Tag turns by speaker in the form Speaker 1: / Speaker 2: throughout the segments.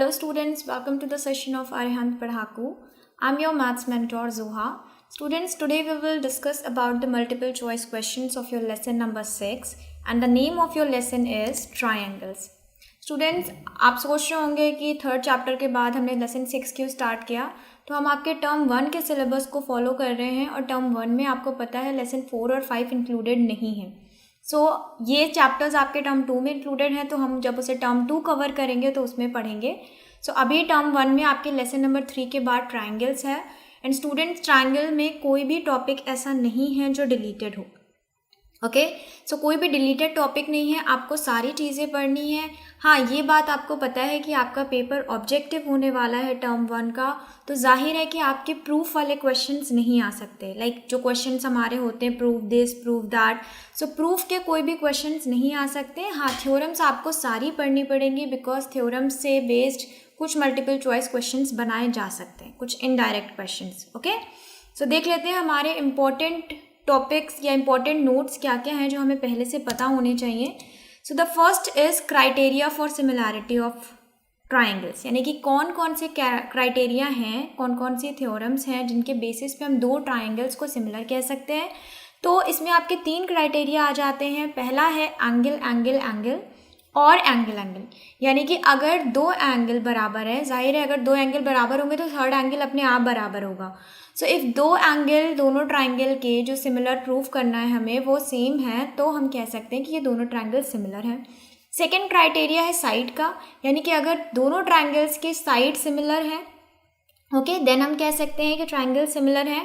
Speaker 1: Hello students, welcome to the session of Arihant Padhaku. I'm your maths mentor Zoha. Students, today we will discuss about the multiple choice questions of your lesson number 6 and the name of your lesson is triangles. Students, आप सोच रहे होंगे कि third chapter के बाद हमने lesson 6 क्यों start किया, तो हम आपके टर्म 1 के सिलेबस को फॉलो कर रहे हैं और टर्म 1 में आपको पता है लेसन 4 और 5 इंक्लूडेड नहीं है. ये चैप्टर्स आपके टर्म 2 में इंक्लूडेड हैं, तो हम जब उसे टर्म 2 कवर करेंगे तो उसमें पढ़ेंगे. अभी टर्म 1 में आपके लेसन नंबर 3 के बाद ट्राइंगल्स है. एंड स्टूडेंट्स, ट्राइंगल में कोई भी टॉपिक ऐसा नहीं है जो डिलीटेड हो. ओके, कोई भी डिलीटेड टॉपिक नहीं है, आपको सारी चीज़ें पढ़नी है. हाँ, ये बात आपको पता है कि आपका पेपर ऑब्जेक्टिव होने वाला है टर्म 1 का, तो जाहिर है कि आपके प्रूफ वाले क्वेश्चंस नहीं आ सकते. जो क्वेश्चंस हमारे होते हैं proof this proof that, proof के कोई भी क्वेश्चंस नहीं आ सकते. हाँ, थ्योरम्स आपको सारी पढ़नी पड़ेंगी बिकॉज थ्योरम्स से बेस्ड कुछ मल्टीपल चॉइस क्वेश्चंस बनाए जा सकते हैं, कुछ इनडायरेक्ट क्वेश्चंस. ओके, देख लेते हैं हमारे इम्पोर्टेंट टॉपिक्स या इम्पॉर्टेंट नोट्स क्या क्या हैं जो हमें पहले से पता होने चाहिए. The first is criteria for similarity of triangles, यानी कि कौन कौन से क्राइटेरिया हैं, कौन कौन सी थ्योरम्स हैं जिनके बेसिस पे हम दो ट्राइंगल्स को सिमिलर कह सकते हैं. तो इसमें आपके 3 क्राइटेरिया आ जाते हैं. पहला है एंगल एंगल एंगल और एंगल एंगल, यानी कि अगर दो एंगल बराबर है, जाहिर है अगर दो एंगल बराबर होंगे तो थर्ड एंगल अपने आप बराबर होगा. इफ़ दो एंगल दोनों ट्राइंगल के जो सिमिलर प्रूफ करना है हमें वो सेम है, तो हम कह सकते हैं कि ये दोनों ट्राइंगल सिमिलर हैं. सेकेंड क्राइटेरिया है साइड का, यानी कि अगर दोनों ट्राइंगल्स के साइड सिमिलर हैं, ओके, देन हम कह सकते हैं कि ट्राइंगल सिमिलर है.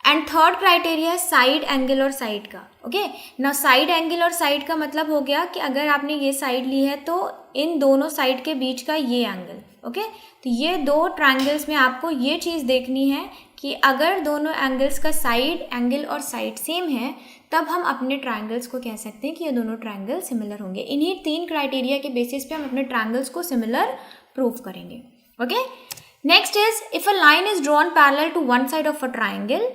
Speaker 1: एंड थर्ड क्राइटेरिया है साइड एंगल और साइड का. ओके, ना साइड एंगल और साइड का मतलब हो गया कि अगर आपने ये साइड ली है तो इन दोनों साइड के बीच का ये एंगल. ओके, तो ये दो ट्राइंगल्स में आपको ये चीज़ देखनी है कि अगर दोनों एंगल्स का साइड एंगल और साइड सेम है, तब हम अपने ट्राइंगल्स को कह सकते हैं कि ये दोनों ट्राइंगल सिमिलर होंगे. इन्हीं 3 क्राइटेरिया के बेसिस पे हम अपने ट्राइंगल्स को सिमिलर प्रूफ करेंगे. Okay, next is if a line is drawn parallel to one side of a triangle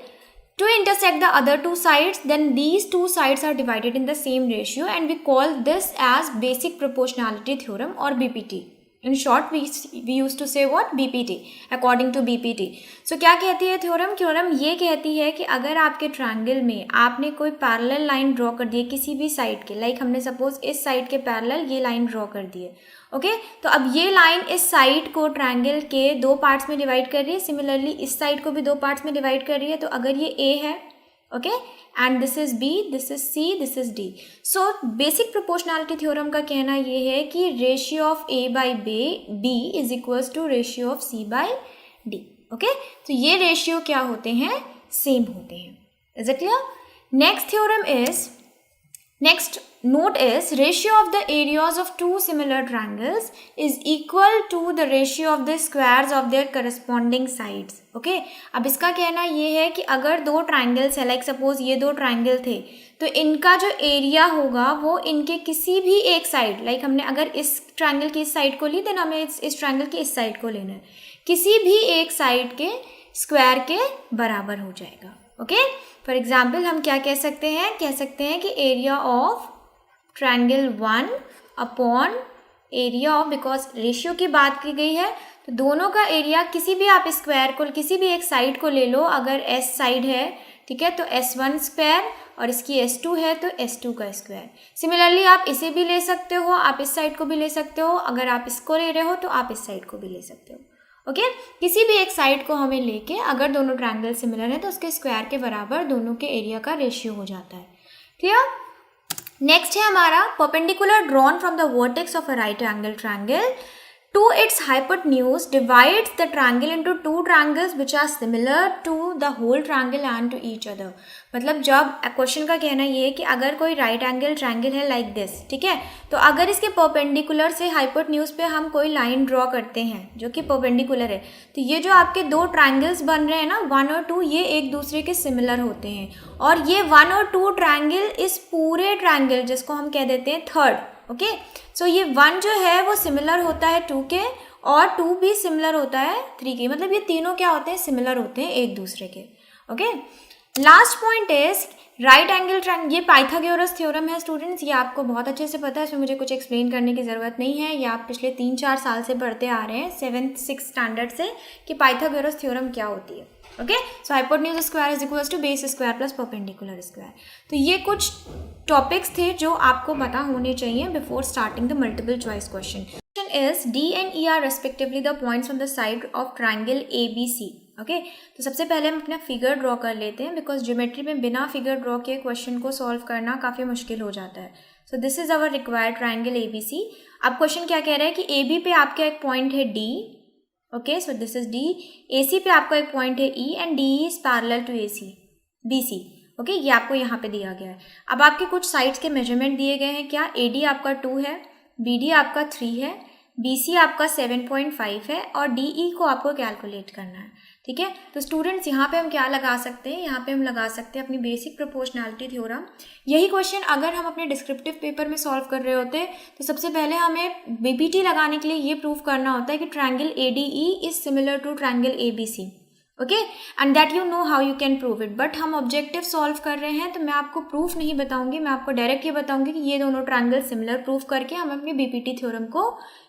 Speaker 1: to intersect the other two sides, then these two sides are divided in the same ratio and we call this as basic proportionality theorem or BPT. In short, we used to say what? BPT, according to BPT. क्या कहती है theorem? Theorem ये कहती है कि अगर आपके triangle में आपने कोई पैरेलल लाइन ड्रॉ कर दी है किसी भी साइड के, लाइक हमने सपोज इस साइड के पैरेलल ये लाइन ड्रॉ कर दी है. ओके, तो अब ये लाइन इस साइड को ट्रायंगल के 2 पार्ट्स में डिवाइड कर रही है, सिमिलरली इस साइड को भी 2 पार्ट्स में डिवाइड कर रही है. तो अगर ये A है, okay, and this is B, this is C, this is D. Basic proportionality theorem का कहना ये है कि ratio of A by B is equals to ratio of C by D. Okay, तो ये रेशियो क्या होते हैं? सेम होते हैं. Is it clear? Next note is ratio of the areas of two similar triangles is equal to the ratio of the squares of their corresponding sides. Okay, अब इसका कहना ये है कि अगर दो ट्राइंगल्स है, लाइक सपोज ये 2 ट्राइंगल थे, तो इनका जो एरिया होगा वो इनके किसी भी एक साइड, लाइक हमने अगर इस ट्राइंगल की इस साइड को ली, देन हमें इस ट्राइंगल की इस साइड को लेना है, किसी भी एक साइड के स्क्वायर के बराबर हो जाएगा. ओके, फॉर एग्जाम्पल हम क्या कह सकते हैं? कह सकते हैं कि area of triangle 1 upon area of, because ratio की बात की गई है, तो दोनों का एरिया किसी भी आप स्क्वायर को किसी भी एक साइड को ले लो. अगर S साइड है, ठीक है, तो S1 स्क्वायर और इसकी S2 है तो S2 का स्क्वायर. सिमिलरली आप इसे भी ले सकते हो, आप इस साइड को भी ले सकते हो, अगर आप इसको ले रहे हो तो आप इस साइड को भी ले सकते हो. ओके, किसी भी एक साइड को हमें लेके अगर दोनों ट्रायंगल सिमिलर है तो उसके स्क्वायर के बराबर दोनों के एरिया का रेशियो हो जाता है. क्लियर? नेक्स्ट है हमारा perpendicular drawn from the vertex of a right angle triangle to its hypotenuse divides the triangle into 2 triangles which are similar to the whole triangle and to each other. मतलब जब question का कहना ये है कि अगर कोई राइट एंगल ट्रायंगल है लाइक दिस, ठीक है, तो अगर इसके परपेंडिकुलर से हाइपोटेन्यूज पे हम कोई लाइन ड्रॉ करते हैं जो कि परपेंडिकुलर है, तो ये जो आपके 2 ट्रायंगल्स बन रहे हैं ना, 1 और 2, ये एक दूसरे के सिमिलर होते हैं. और ये 1 और 2 ट्रायंगल इस पूरे ट्रायंगल जिसको हम कह देते हैं थर्ड. ओके, ये 1 जो है वो सिमिलर होता है 2 के और 2 भी सिमिलर होता है 3 के, मतलब ये तीनों क्या होते हैं? सिमिलर होते हैं एक दूसरे के. Okay, last point is right angle triangle, ये पाइथागोरस थ्योरम है स्टूडेंट्स, ये आपको बहुत अच्छे से पता है, इसमें मुझे कुछ एक्सप्लेन करने की ज़रूरत नहीं है। ये आप पिछले 3-4 साल से पढ़ते आ रहे हैं 7th-6th स्टैंडर्ड से कि पाइथागोरस थ्योरम क्या होती है। Okay, so hypotenuse square is equals to base square plus perpendicular square. तो ये कुछ टॉपिक्स थे जो आपको पता होने चाहिए before starting the multiple choice question. Is D and E are respectively the points on the side of triangle ABC. Okay, तो सबसे पहले हम अपना फिगर ड्रॉ कर लेते हैं, बिकॉज ज्योमेट्री में बिना फिगर ड्रॉ के क्वेश्चन को सॉल्व करना काफ़ी मुश्किल हो जाता है। सो this is our required triangle ABC। अब क्वेश्चन क्या कह रहा है कि AB पे आपका एक पॉइंट है D, okay, so this is D। AC पे आपका एक पॉइंट है E and DE is parallel to BC। Okay, ये आपको यहाँ पे दिया गया है। अब आपके कुछ साइड्स के मेजरमेंट दिए गए हैं, क्या AD आपका 2 है, BD आपका 3 है, BC आपका 7.5 है और DE को आपको कैलकुलेट करना है। ठीक है, तो स्टूडेंट्स यहाँ पे हम क्या लगा सकते हैं, यहाँ पे हम लगा सकते हैं अपनी बेसिक प्रोपोर्शनैलिटी थ्योरम। यही क्वेश्चन अगर हम अपने डिस्क्रिप्टिव पेपर में सॉल्व कर रहे होते तो सबसे पहले हमें BPT लगाने के लिए ये प्रूव करना होता है कि triangle ADE is similar to triangle ABC। Okay, and that you know how you can prove it. But हम ऑब्जेक्टिव सॉल्व कर रहे हैं तो मैं आपको प्रूफ नहीं बताऊंगी, मैं आपको डायरेक्ट ये बताऊंगी कि ये दोनों ट्रायंगल सिमिलर प्रूफ करके हमें अपनी BPT थ्योरम को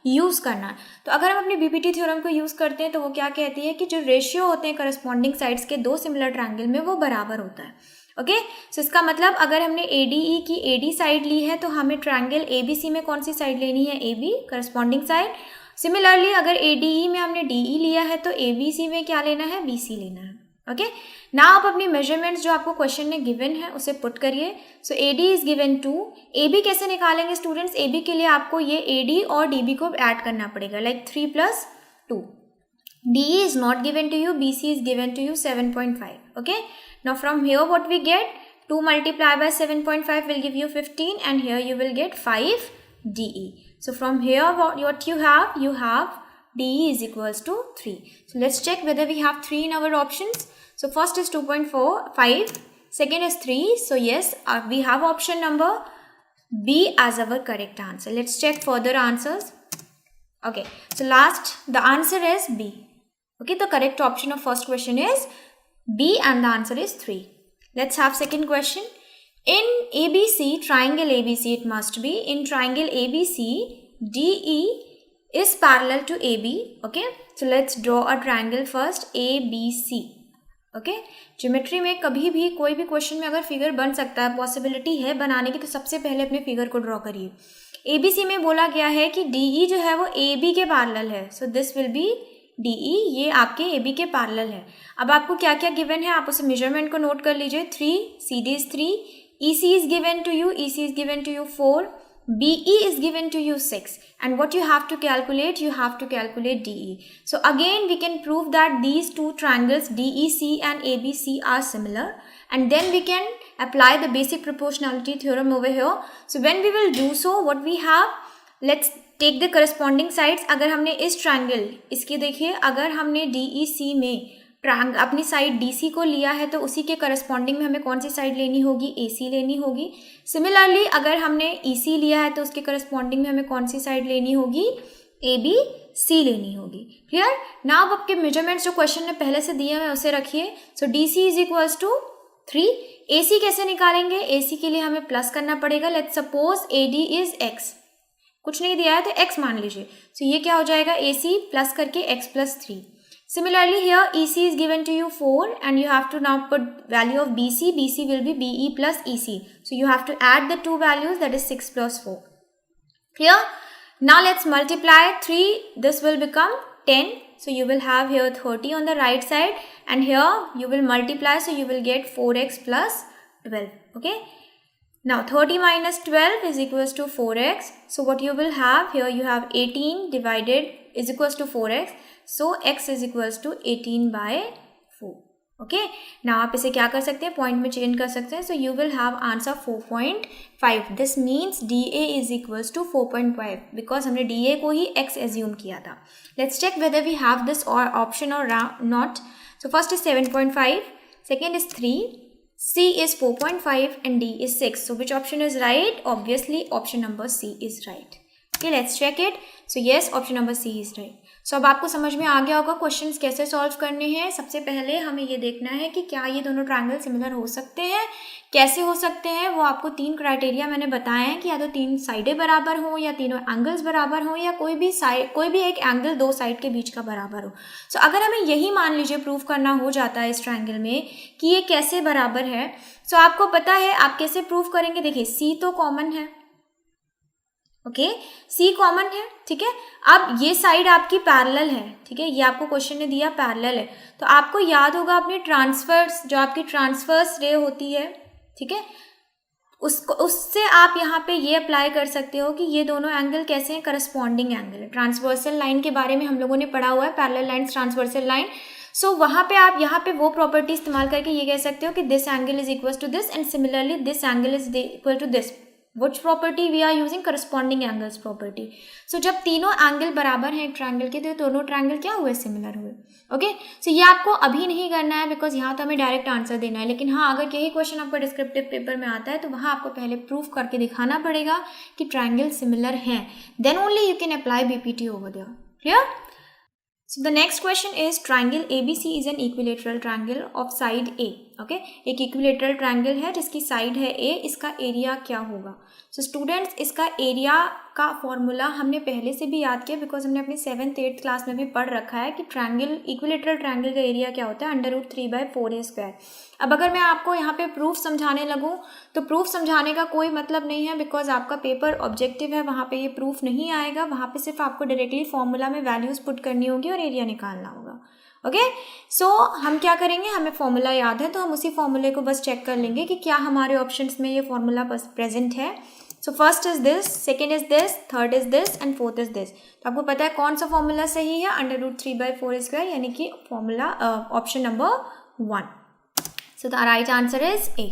Speaker 1: यूज़ करना है। तो अगर हम अपनी BPT थ्योरम को यूज़ करते हैं तो वो क्या कहती है कि जो रेशियो होते हैं करस्पॉन्डिंग साइड्स के दो सिमिलर ट्रायंगल में वो बराबर होता है। ओके, सो इसका मतलब अगर हमने ADE की AD साइड ली है तो हमें ट्रायंगल ABC में कौन सी साइड लेनी है, AB करस्पॉन्डिंग साइड। सिमिलरली अगर ADE में हमने DE लिया है तो ABC में क्या लेना है, BC लेना है। ओके, ना आप अपनी मेजरमेंट्स जो आपको क्वेश्चन में गिवन है उसे पुट करिए। सो AD इज गिवन 2, AB कैसे निकालेंगे स्टूडेंट्स, AB के लिए आपको ये AD और DB को ऐड करना पड़ेगा, like 3 + 2। DE is not given to you, BC is given to you 7.5. Okay, now from here what we get, 2 multiplied by 7.5 will give you 15 and here you will get 5 DE. So from here what you have DE is equals to 3. So let's check whether we have 3 in our options. So first is 2.45, second is 3. So yes, we have option number B as our correct answer. Let's check further answers. Okay, so last the answer is B. Okay, the correct option of first question is B and the answer is 3. Let's have second question. In ABC, triangle ABC it must be, in triangle ABC, DE is parallel to AB. Okay, so let's draw a triangle first, ABC. Okay, geometry में कभी भी कोई भी question में अगर figure बन सकता है, पॉसिबिलिटी है बनाने की, तो सबसे पहले अपने फिगर को ड्रॉ करिए। ABC में बोला गया है कि DE जो है वो AB के पैरेलल है, सो दिस विल बी DE, ये आपके AB के पैरेलल है। अब आपको क्या क्या गिवन है आप उसे मेजरमेंट को नोट कर लीजिए। 3, CD is 3, EC is given to you, EC is given to you 4, BE is given to you 6, and what you have to calculate, you have to calculate DE. So again we can prove that these two triangles DEC and ABC are similar, and then we can apply the basic proportionality theorem over here. So when we will do so, what we have, let's take the corresponding sides. अगर हमने इस triangle, इसकी देखिए, अगर हमने DEC में अपनी side DC को लिया है तो उसी के करस्पॉन्डिंग में हमें कौन सी साइड लेनी होगी, AC लेनी होगी। सिमिलरली अगर हमने EC लिया है तो उसके करस्पॉन्डिंग में हमें कौन सी साइड लेनी होगी, ABC लेनी होगी। क्लियर? नाउ अब आपके मेजरमेंट्स जो क्वेश्चन में पहले से दिए हैं उसे रखिए। So DC is equals to 3। AC कैसे निकालेंगे, AC के लिए हमें प्लस करना पड़ेगा। Let's suppose AD is X, कुछ नहीं दिया है तो X मान लीजिए। सो ये क्या हो जाएगा, AC प्लस करके X + 3। Similarly here EC is given to you 4 and you have to now put value of BC. BC will be BE plus EC. So you have to add the two values, that is 6 + 4. Clear? Now let's multiply 3. This will become 10. So you will have here 30 on the right side and here you will multiply. So you will get 4x plus 12. Okay. Now 30 minus 12 is equals to 4x. So what you will have here, you have 18 divided is equals to 4x. So x is equals to 18/4. Okay. Now आप इसे क्या कर सकते हैं, point में change कर सकते हैं. So you will have answer 4.5. This means DA is equals to 4.5 because हमने DA को ही x assume किया था. Let's check whether we have this or option or not. So first is 7.5, second is 3, C is 4.5 and D is 6. So which option is right? Obviously option number C is right. Okay, let's check it. So yes, option number C is right. सो अब आपको समझ में आ गया होगा questions कैसे solve करने हैं। सबसे पहले हमें ये देखना है कि क्या ये दोनों ट्रायंगल सिमिलर हो सकते हैं, कैसे हो सकते हैं। वो आपको 3 क्राइटेरिया मैंने बताए हैं कि या तो 3 साइडें बराबर हो, या तीनों एंगल्स बराबर हो, या कोई भी एक एंगल 2 साइड के बीच का बराबर हो। सो अगर हमें यही मान लीजिए प्रूव करना हो जाता है इस ट्रायंगल में कि ये कैसे बराबर है, सो आपको पता है आप कैसे प्रूव करेंगे। देखिए सी तो कॉमन है, ओके, सी कॉमन है, ठीक है। अब ये साइड आपकी पैरेलल है, ठीक है, ये आपको क्वेश्चन ने दिया पैरेलल है, तो आपको याद होगा अपनी ट्रांसफर्स, जो आपकी ट्रांसफर्स रे होती है, ठीक है, उससे आप यहाँ पे ये अप्लाई कर सकते हो कि ये दोनों एंगल कैसे हैं, करस्पॉन्डिंग एंगल है। ट्रांसवर्सल लाइन के बारे में हम लोगों ने पढ़ा हुआ है, पैरेलल लाइन, ट्रांसवर्सल लाइन। सो वहाँ पे आप यहाँ पे वो प्रॉपर्टी इस्तेमाल करके ये कह सकते हो कि this angle is equal to this and similarly this angle is equal to this. Which property we are using? Corresponding angles property. So जब तीनों एंगल बराबर हैं एक ट्रायंगल के, तो दोनों ट्रायंगल क्या हुए, सिमिलर हुए। ओके, सो ये आपको अभी नहीं करना है बिकॉज यहाँ तो हमें डायरेक्ट आंसर देना है, लेकिन हाँ अगर यही क्वेश्चन आपका डिस्क्रिप्टिव पेपर में आता है तो वहाँ आपको पहले प्रूफ करके दिखाना पड़ेगा कि ट्रायंगल सिमिलर हैं, then only you can apply BPT over there. Clear? So the next question is triangle ABC is an equilateral triangle of side A. Okay, एक equilateral triangle है जिसकी side है A, इसका एरिया क्या होगा। So students, इसका area का formula हमने पहले से भी याद किया बिकॉज हमने अपनी 7th 8th क्लास में भी पढ़ रखा है कि ट्रायंगल, इक्विलेटरल ट्रायंगल का एरिया क्या होता है, √3/4a²। अब अगर मैं आपको यहाँ पे प्रूफ समझाने लगूँ तो प्रूफ समझाने का कोई मतलब नहीं है बिकॉज आपका पेपर ऑब्जेक्टिव है, वहाँ पे ये प्रूफ नहीं आएगा, वहाँ पे सिर्फ आपको डायरेक्टली फॉर्मूला में वैल्यूज पुट करनी होगी और एरिया निकालना होगा। ओके, सो हम क्या करेंगे, हमें फॉर्मूला याद है तो हम उसी फॉर्मूले को बस चेक कर लेंगे कि क्या हमारे ऑप्शंस में ये फॉर्मूला बस प्रेजेंट है। So first is this, second is this, third is this and fourth is this. तो आपको पता है कौन सा फॉर्मूला सही है, √3/4a², यानी कि formula option number 1। So the right answer is A.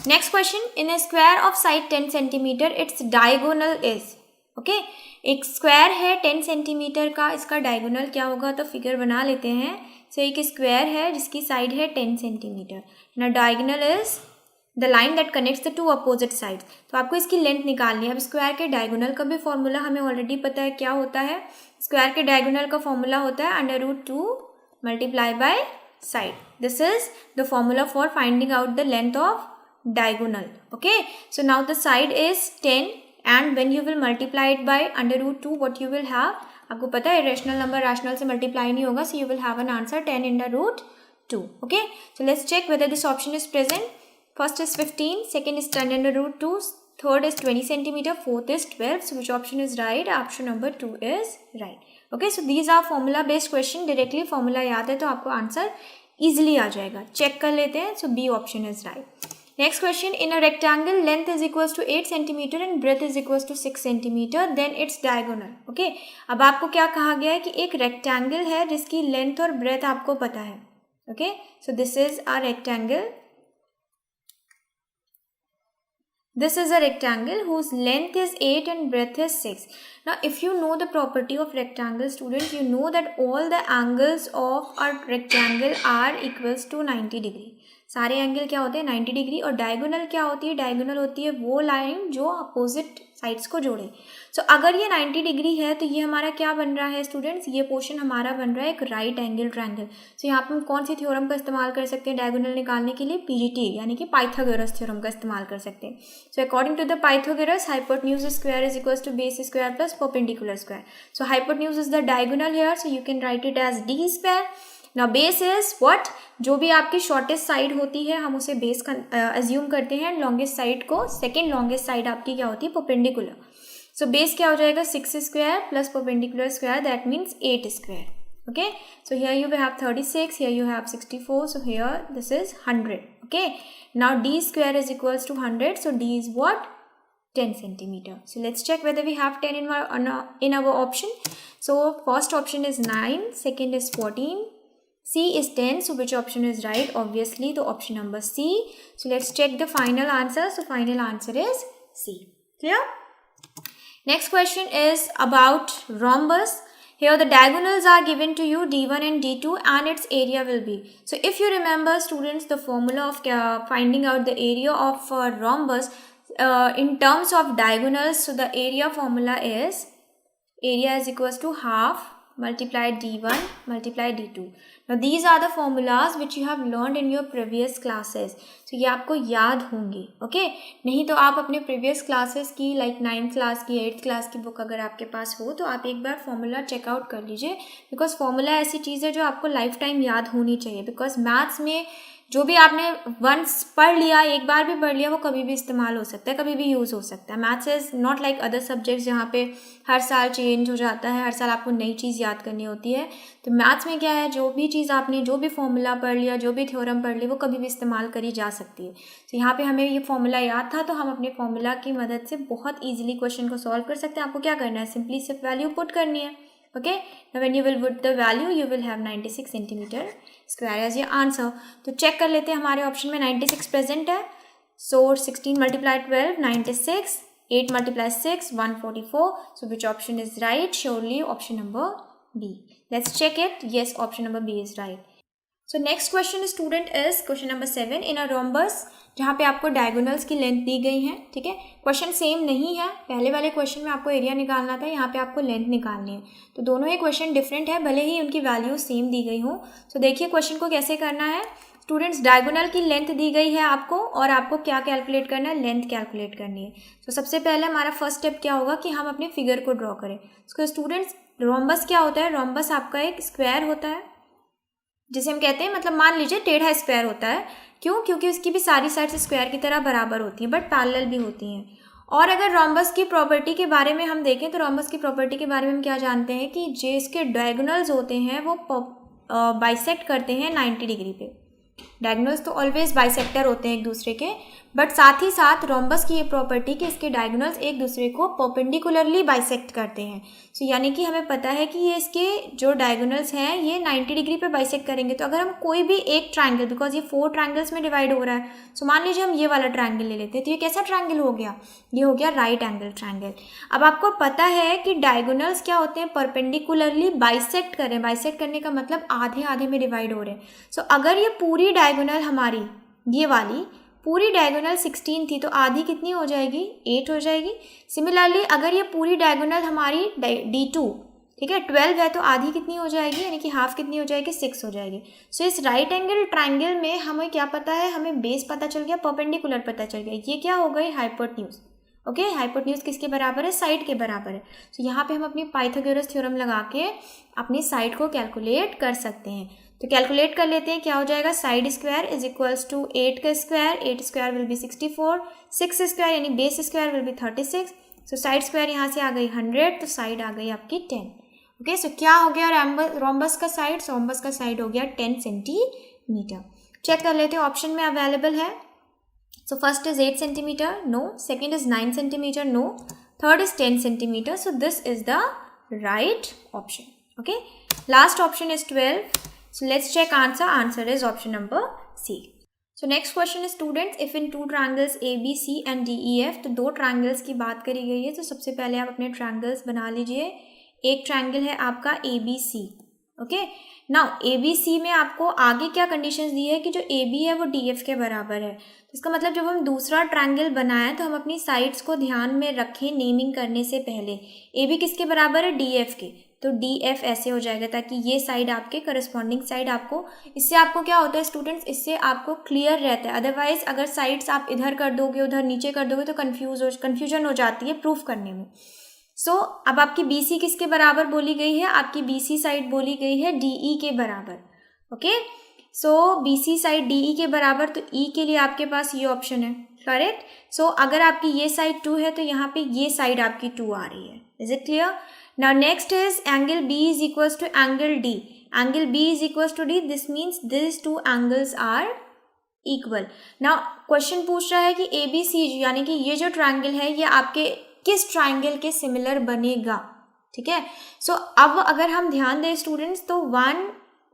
Speaker 1: Next question, in a square of side 10 centimeter, its diagonal is, okay, एक स्क्वायर है 10 सेंटीमीटर का, इसका डायगोनल क्या होगा, तो फिगर बना लेते हैं। सो एक स्क्वायर है जिसकी साइड है 10 सेंटीमीटर, ना diagonal is the line that connects the two opposite sides. तो आपको इसकी लेंथ निकालनी है। अब स्क्वायर के डायगोनल का भी फॉर्मूला हमें ऑलरेडी पता है क्या होता है। स्क्वायर के डायगोनल का फॉर्मूला होता है √2 multiply by side. This is the formula for finding out the length of diagonal. Okay, so now the side is 10 and when you will multiply it by √2, what you will have, आपको पता है irrational number rational से multiply नहीं होगा, so you will have an answer 10 √2. Okay, so let's check whether this option is present. First is 15, second is 10 √2, third is 20 centimeter, fourth is 12. So which option is right? Option number 2 is right. Okay, so these are formula based question, directly formula याद है तो आपको answer easily आ जाएगा। Check कर लेते हैं। So B option is right. Next question, in a rectangle length is equals to 8 centimetre and breadth is equals to 6 centimetre, then its diagonal. Okay, अब आपको क्या कहा गया है कि एक रेक्टेंगल है जिसकी लेंथ और ब्रेथ आपको पता है। Okay, so this is a rectangle, this is a rectangle whose length is 8 and breadth is 6. Now if you know the property of rectangle, students, you know that all the angles of a rectangle are equals to 90 degree. सारे angle क्या होते हैं 90 degree. और diagonal क्या होती है, diagonal होती है वो लाइन जो अपोजिट साइड्स को जोड़े। सो अगर ये 90 डिग्री है तो ये हमारा क्या बन रहा है स्टूडेंट्स, ये पोर्शन हमारा बन रहा है एक राइट एंगल ट्रायंगल। सो यहाँ पर हम कौन सी थ्योरम का इस्तेमाल कर सकते हैं डायगोनल निकालने के लिए, पीजीटी यानी कि पाइथागोरस थ्योरम का इस्तेमाल कर सकते हैं। So according to the Pythagoras, hypotenuse square is equals to base square plus perpendicular square. So hypotenuse is the diagonal here, so you can write it as d square. Now base is what, जो भी आपकी shortest side होती है हम उसे base का assume करते हैं, लॉन्गेस्ट साइड को, सेकेंड लॉन्गेस्ट साइड आपकी क्या होती है, परपेंडिकुलर। सो बेस क्या हो जाएगा 6 square plus perpendicular square, that means 8 square. Okay, so here you have 36, here you have 64, so here this is 100। Okay, now d square is equals to 100, so d is what, 10 centimeter. So let's check whether we have 10 in our option. So first option is 9, second is 14, C is 10, so which option is right? Obviously the option number C. So let's check the final answer. So final answer is C. Clear? Next question is about rhombus. Here the diagonals are given to you, D1 and D2, and its area will be. So if you remember students, the formula of finding out the area of rhombus in terms of diagonals, so the area formula is, area is equals to half multiply d1 multiply d2. Now these are the formulas which you have learned in your previous classes. So ये आपको याद होंगे, okay? नहीं तो आप अपने previous classes की like 9th class की 8th क्लास की बुक अगर आपके पास हो तो आप एक बार फॉर्मूला चेकआउट कर लीजिए, बिकॉज फॉर्मूला ऐसी चीज़ है जो आपको लाइफ टाइम याद होनी चाहिए. बिकॉज मैथ्स में जो भी आपने वंस पढ़ लिया, एक बार भी पढ़ लिया, वो कभी भी इस्तेमाल हो सकता है, कभी भी यूज़ हो सकता है. Maths is not like other subjects जहाँ पे हर साल चेंज हो जाता है, हर साल आपको नई चीज़ याद करनी होती है. तो मैथ्स में क्या है, जो भी चीज़ आपने जो भी फॉर्मूला पढ़ लिया, जो भी थ्योरम पढ़ लिया, वो कभी भी इस्तेमाल करी जा सकती है. तो यहाँ पे हमें ये फॉर्मूला याद था तो हम अपने फॉर्मूला की मदद से बहुत ईजिली क्वेश्चन को सॉल्व कर सकते हैं. आपको क्या करना है, सिंपली सिर्फ वैल्यू पुट करनी है. Okay, now when you will put the value you will have 96 centimeter square as your answer. तो चेक कर लेते हैं, हमारे ऑप्शन में 96 प्रेजेंट है. So 16 multiply 12 96, 8 multiply 6 144. So which option is right? Surely option number B. Let's check it. Yes, option number B is right. So next question student is question number 7. In a rhombus जहाँ पे आपको diagonals की length दी गई है, ठीक है. Question same नहीं है, पहले वाले क्वेश्चन में आपको एरिया निकालना था, यहाँ पे आपको लेंथ निकालनी है. तो दोनों ही क्वेश्चन डिफरेंट है, भले ही उनकी वैल्यू सेम दी गई हो. तो देखिए क्वेश्चन को कैसे करना है स्टूडेंट्स. डायगोनल की लेंथ दी गई है आपको और आपको क्या कैलकुलेट करना है, लेंथ कैलकुलेट करनी है. तो सबसे पहले हमारा फर्स्ट स्टेप क्या होगा कि हम अपने फिगर को ड्रॉ करें. तो स्टूडेंट्स रोम्बस क्या होता है, रोम्बस आपका एक स्क्वायर होता है जिसे हम कहते हैं, मतलब मान लीजिए टेढ़ा स्क्वायर होता है. क्यों? क्योंकि उसकी भी सारी साइड्स स्क्वायर की तरह बराबर होती हैं बट पैरेलल भी होती हैं. और अगर रोम्बस की प्रॉपर्टी के बारे में हम देखें तो रोम्बस की प्रॉपर्टी के बारे में हम क्या जानते हैं कि जो इसके डायगोनल्स होते हैं वो बाइसेक्ट करते हैं 90 डिग्री पे. डायगोनल्स तो ऑलवेज बाइसेक्टर होते हैं एक दूसरे के, बट साथ ही साथ रोम्बस की ये प्रॉपर्टी कि इसके डायगोनल्स एक दूसरे को परपेंडिकुलरली बाइसेक्ट करते हैं. सो यानी कि हमें पता है कि ये इसके जो डायगोनल्स हैं ये 90 डिग्री पे बाइसेक्ट करेंगे. तो अगर हम कोई भी एक ट्रायंगल, बिकॉज ये 4 ट्रायंगल्स में डिवाइड हो रहा है, सो मान लीजिए हम ये वाला ट्रायंगल ले लेते हैं, तो ये कैसा ट्रायंगल हो गया, ये हो गया राइट एंगल ट्रायंगल. अब आपको पता है कि डायगोनल्स क्या होते हैं, परपेंडिकुलरली बाइसेक्ट कर रहे हैं. बाइसेक्ट करने का मतलब आधे आधे में डिवाइड हो रहे हैं. सो अगर ये पूरी डायगोनल हमारी, ये वाली पूरी डायगोनल 16 थी तो आधी कितनी हो जाएगी, 8 हो जाएगी. सिमिलरली अगर ये पूरी डायगोनल हमारी D2, ठीक है, 12 है तो आधी कितनी हो जाएगी, यानी कि हाफ कितनी हो जाएगी, 6 हो जाएगी. सो इस राइट एंगल ट्रायंगल में हमें क्या पता है, हमें बेस पता चल गया, परपेंडिकुलर पता चल गया. ये क्या हो गई, हाइपोटेन्यूज. ओके, हाइपोटेन्यूज किसके बराबर है, साइड के बराबर है. तो यहाँ पे हम अपनी पाइथागोरस थ्योरम लगा के अपनी साइड को कैलकुलेट कर सकते हैं. तो कैलकुलेट कर लेते हैं, क्या हो जाएगा, side square is equals to 8 का square, 8 square will be 64, 6 square यानी base square will be 36. So side square यहाँ से आ गई 100, तो साइड आ गई आपकी 10. ओके, सो क्या हो गया रोम्बस का साइड, रोम्बस का साइड हो गया 10 सेंटीमीटर. चेक कर लेते हैं ऑप्शन में अवेलेबल है. So first is 8 centimetre, no. Second is 9 centimetre, no. Third is 10 centimetre. So this is the right option. Okay, last option is 12. So let's check answer. Answer is option number C. So next question is students, if in two triangles ABC and DEF, तो दो triangles की बात करी गई है. तो सबसे पहले आप अपने triangles बना लीजिए. एक triangle है आपका ABC. ओके, नाउ ABC में आपको आगे क्या कंडीशंस दी है कि जो AB है वो DF के बराबर है. तो इसका मतलब जब हम दूसरा ट्रायंगल बनाएं तो हम अपनी साइड्स को ध्यान में रखें नेमिंग करने से पहले. AB किसके बराबर है, DF के. तो DF ऐसे हो जाएगा ताकि ये साइड आपके करस्पॉन्डिंग साइड आपको, इससे आपको क्या होता है स्टूडेंट्स, इससे आपको क्लियर रहता है. अदरवाइज अगर साइड्स आप इधर कर दोगे उधर नीचे कर दोगे तो कन्फ्यूजन हो जाती है प्रूफ करने में. सो अब आपकी BC किसके बराबर बोली गई है, आपकी BC साइड बोली गई है DE के बराबर. ओके, सो BC साइड DE के बराबर, तो E के लिए आपके पास ये ऑप्शन है, करेक्ट. सो अगर आपकी ये साइड 2 है तो यहाँ पे ये साइड आपकी 2 आ रही है. Is it clear? Now next is angle B is equals to angle D. Angle B is equals to D. This means these two angles are equal. Now question पूछ रहा है कि ABCG यानी कि ये जो ट्रायंगल है ये आपके किस ट्रायंगल के सिमिलर बनेगा. ठीक है, सो अब अगर हम ध्यान दें स्टूडेंट्स तो 1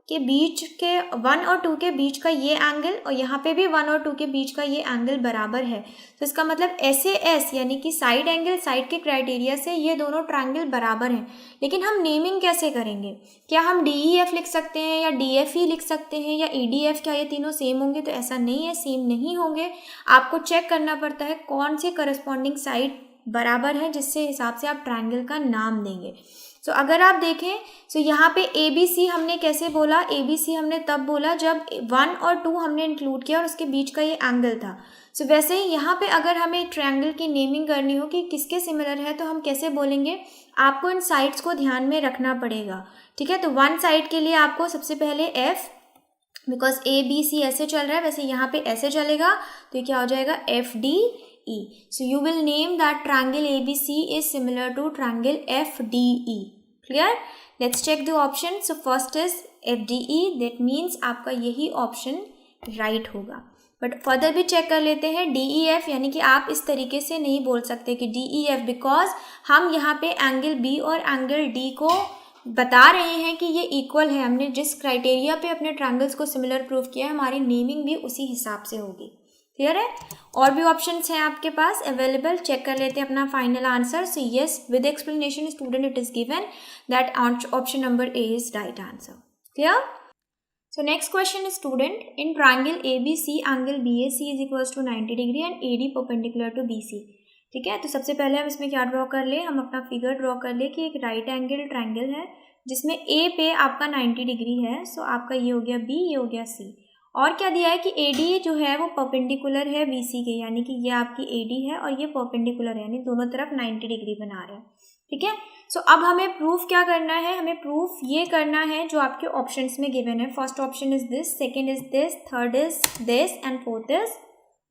Speaker 1: और 2 के बीच का ये एंगल और यहाँ पे भी 1 और 2 के बीच का ये एंगल बराबर है. तो इसका मतलब SAS यानी कि साइड एंगल, साइड के क्राइटेरिया से ये दोनों ट्रायंगल बराबर हैं. लेकिन हम नेमिंग कैसे करेंगे, क्या हम DEF लिख सकते हैं या DFE लिख सकते हैं या EDF, क्या ये तीनों सेम होंगे? तो ऐसा नहीं है, सेम नहीं होंगे. आपको चेक करना पड़ता है कौन से करस्पॉन्डिंग साइड बराबर है, जिससे हिसाब से आप ट्रायंगल का नाम देंगे. सो अगर आप देखें सो यहाँ पे ABC हमने कैसे बोला, ABC हमने तब बोला जब 1 और 2 हमने इंक्लूड किया और उसके बीच का ये एंगल था। सो वैसे ही यहाँ पे अगर हमें ट्रायंगल की नेमिंग करनी हो कि किसके सिमिलर है तो हम कैसे बोलेंगे, आपको इन साइड्स को ध्यान में रखना पड़ेगा, ठीक है। तो वन साइड के लिए आपको सबसे पहले F, बिकॉज ABC ऐसे चल रहा है, वैसे यहाँ पे ऐसे चलेगा तो ये क्या हो जाएगा FDE। So you will name that triangle ABC is similar to triangle FDE। Clear? Let's check the option. So first is FDE, that means आपका यही ऑप्शन राइट होगा। बट फर्दर भी चेक कर लेते हैं DEF, यानी कि आप इस तरीके से नहीं बोल सकते कि DEF, बिकॉज हम यहाँ पे एंगल B और एंगल D को बता रहे हैं कि ये इक्वल है। हमने जिस क्राइटेरिया पे अपने ट्रायंगल्स को सिमिलर प्रूव किया है, हमारी नेमिंग भी उसी हिसाब से होगी। क्लियर है? और भी ऑप्शंस हैं आपके पास अवेलेबल, चेक कर लेते हैं अपना final answer. So yes, with explanation student it is given that option number A is right answer. Clear? So next question is student, in triangle ABC angle BAC is equals to 90 degree and AD perpendicular to BC। ठीक है, तो सबसे पहले हम इसमें क्या draw कर ले, हम अपना फिगर ड्रॉ कर ले कि एक राइट एंगल ट्रायंगल है जिसमें A पे आपका 90 डिग्री है। सो आपका ये हो गया B, ये हो गया C, और क्या दिया है कि AD जो है वो परपेंडिकुलर है BC के, यानी कि ये आपकी AD है और ये परपेंडिकुलर है, यानी दोनों तरफ 90 डिग्री बना रहे हैं। ठीक है, सो अब हमें प्रूफ क्या करना है, हमें प्रूफ ये करना है जो आपके ऑप्शंस में गिवन है। First option is this, second is this, third is this and fourth is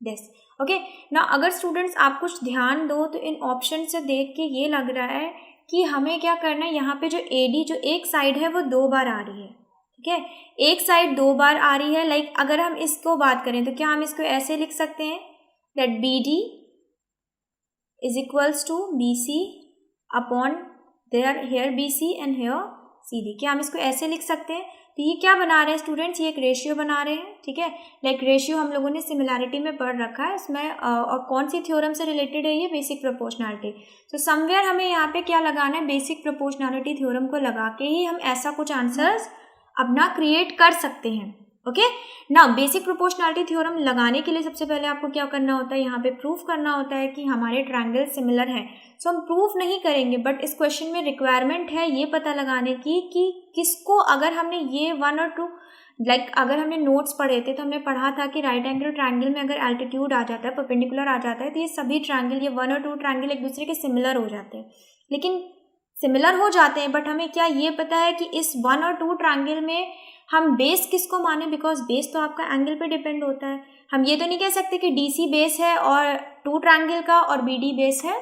Speaker 1: this. Okay, ना अगर स्टूडेंट्स आप कुछ ध्यान दो तो इन ऑप्शन से देख के ये लग रहा है कि हमें क्या करना है, यहाँ पे जो AD जो एक साइड है वो 2 बार आ रही है। ठीक है, एक साइड 2 बार आ रही है। लाइक अगर हम इसको बात करें तो क्या हम इसको ऐसे लिख सकते हैं that BD is equals to BC upon here BC and here CD। क्या हम इसको ऐसे लिख सकते हैं? तो ये क्या बना रहे हैं स्टूडेंट्स, ये एक रेशियो बना रहे हैं। ठीक है, लाइक रेशियो हम लोगों ने सिमिलैरिटी में पढ़ रखा है इसमें, और कौन सी थ्योरम से रिलेटेड है ये, बेसिक प्रोपोर्शनैलिटी। तो समवेयर हमें यहाँ पे क्या लगाना है, बेसिक प्रोपोर्शनैलिटी थ्योरम को लगा के ही हम ऐसा कुछ आंसर्स अपना क्रिएट कर सकते हैं। ओके, ना बेसिक प्रोपोर्शनैलिटी थ्योरम लगाने के लिए सबसे पहले आपको क्या करना होता है, यहाँ पे प्रूफ करना होता है कि हमारे ट्रायंगल सिमिलर हैं। सो हम प्रूफ नहीं करेंगे, बट इस क्वेश्चन में रिक्वायरमेंट है ये पता लगाने की कि किसको, अगर हमने ये 1 और 2 लाइक अगर हमने नोट्स पढ़े थे तो हमने पढ़ा था कि राइट एंगल ट्रायंगल में अगर एल्टीट्यूड आ जाता है, परपेंडिकुलर आ जाता है, तो ये सभी ट्रायंगल, ये 1 और 2 ट्रायंगल एक दूसरे के सिमिलर हो जाते हैं। लेकिन सिमिलर हो जाते हैं, बट हमें क्या ये पता है कि इस 1 और 2 ट्रायंगल में हम बेस किसको माने, बिकॉज बेस तो आपका एंगल पे डिपेंड होता है। हम ये तो नहीं कह सकते कि DC बेस है और 2 ट्रायंगल का और BD बेस है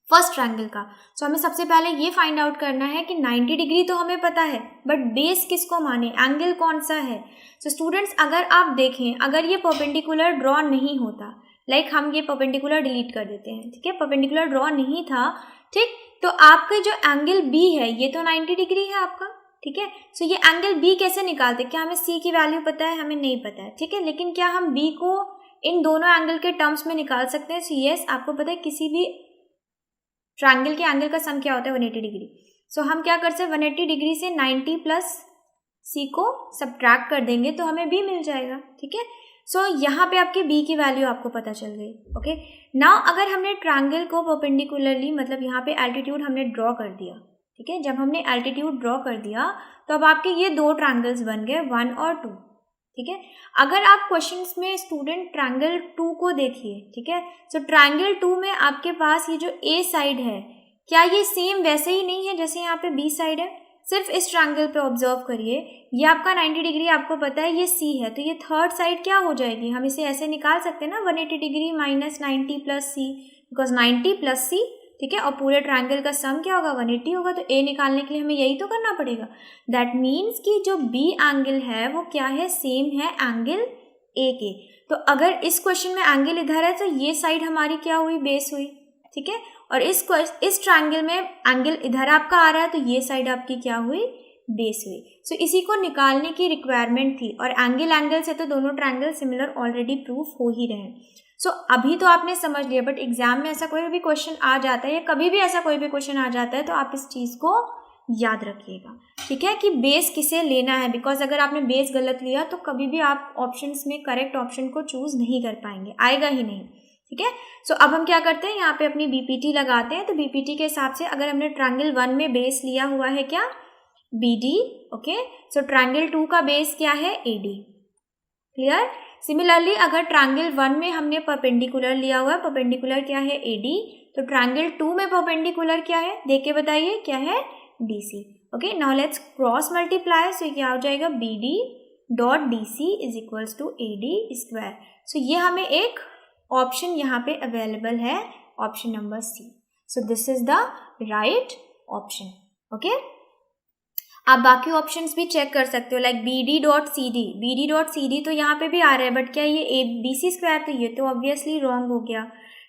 Speaker 1: फर्स्ट ट्रायंगल का। सो हमें सबसे पहले ये फाइंड आउट करना है कि 90 डिग्री तो हमें पता है, बट बेस किसको माने, एंगल कौन सा है। सो स्टूडेंट्स अगर आप देखें, अगर ये परपेंडिकुलर ड्रॉ नहीं होता, लाइक हम ये परपेंडिकुलर डिलीट कर देते हैं, ठीक है, परपेंडिकुलर ड्रॉ नहीं था, ठीक, तो आपका जो एंगल B है ये तो 90 डिग्री है आपका। ठीक है, सो ये एंगल B कैसे निकालते, क्या हमें C की वैल्यू पता है, हमें नहीं पता है। ठीक है, लेकिन क्या हम B को इन दोनों एंगल के टर्म्स में निकाल सकते हैं। सो यस, आपको पता है किसी भी ट्रायंगल के एंगल का सम क्या होता है, 180 डिग्री। सो हम क्या कर सकते हैं, 180 डिग्री से 90 प्लस C को सब्ट्रैक्ट कर देंगे तो हमें B मिल जाएगा। ठीक है, सो यहाँ पे आपके B की वैल्यू आपको पता चल गई। ओके, नाउ अगर हमने ट्रायंगल को परपेंडिकुलरली, मतलब यहाँ पे एल्टीट्यूड हमने ड्रॉ कर दिया, ठीक है, जब हमने एल्टीट्यूड ड्रॉ कर दिया तो अब आपके ये 2 ट्रायंगल्स बन गए, 1 और 2। ठीक है, अगर आप क्वेश्चंस में स्टूडेंट ट्रायंगल 2 को देखिए, ठीक है, सो ट्रायंगल 2 में आपके पास ये जो A साइड है, क्या ये सेम वैसे ही नहीं है जैसे यहाँ पे B साइड है। सिर्फ इस ट्रायंगल पे ऑब्जर्व करिए, ये आपका 90 डिग्री आपको पता है ये C है, तो ये थर्ड साइड क्या हो जाएगी, हम इसे ऐसे निकाल सकते हैं ना, 180 degree minus 90 plus C, because 90 plus C, ठीक है, और पूरे ट्रायंगल का सम क्या होगा, 180 होगा। तो A निकालने के लिए हमें यही तो करना पड़ेगा। दैट मीन्स कि जो B एंगल है वो क्या है, सेम है एंगल A के। तो अगर इस क्वेश्चन में एंगल इधर है तो ये साइड हमारी क्या हुई, बेस हुई। ठीक है, और इस ट्रायंगल में एंगल इधर आपका आ रहा है तो ये साइड आपकी क्या हुई, बेस हुई। सो इसी को निकालने की रिक्वायरमेंट थी, और एंगल से तो दोनों ट्रायंगल सिमिलर ऑलरेडी प्रूफ हो ही रहे हैं। सो अभी तो आपने समझ लिया, बट एग्जाम में ऐसा कोई भी क्वेश्चन आ जाता है या कभी भी ऐसा कोई भी क्वेश्चन आ जाता है तो आप इस चीज़ को याद रखिएगा। ठीक है, कि बेस किसे लेना है, बिकॉज अगर आपने बेस गलत लिया तो कभी भी आप ऑप्शंस में करेक्ट ऑप्शन को चूज नहीं कर पाएंगे, आएगा ही नहीं। ठीक है। सो अब हम क्या करते हैं, यहाँ पे अपनी बीपीटी लगाते हैं। तो बीपीटी के हिसाब से अगर हमने ट्रायंगल 1 में बेस लिया हुआ है क्या, बीडी, ओके, सो ट्रायंगल 2 का बेस क्या है, एडी, क्लियर। सिमिलरली अगर ट्रायंगल 1 में हमने परपेंडिकुलर लिया हुआ है, परपेंडिकुलर क्या है, एडी, तो ट्रायंगल 2 में परपेंडिकुलर क्या है, देख के बताइए, क्या है, DC, okay. Now let's cross multiply, so क्या हो जाएगा, BD dot DC is equals to AD square. So ये हमें एक ऑप्शन यहाँ पे अवेलेबल है, option number C. So this is the right option, okay. आप बाकी ऑप्शंस भी चेक कर सकते हो, like B D dot C D, B D dot C D तो यहाँ पे भी आ रहा है, बट क्या ये ए बी सी स्क्वायर, तो ये तो ऑब्वियसली रॉन्ग हो गया,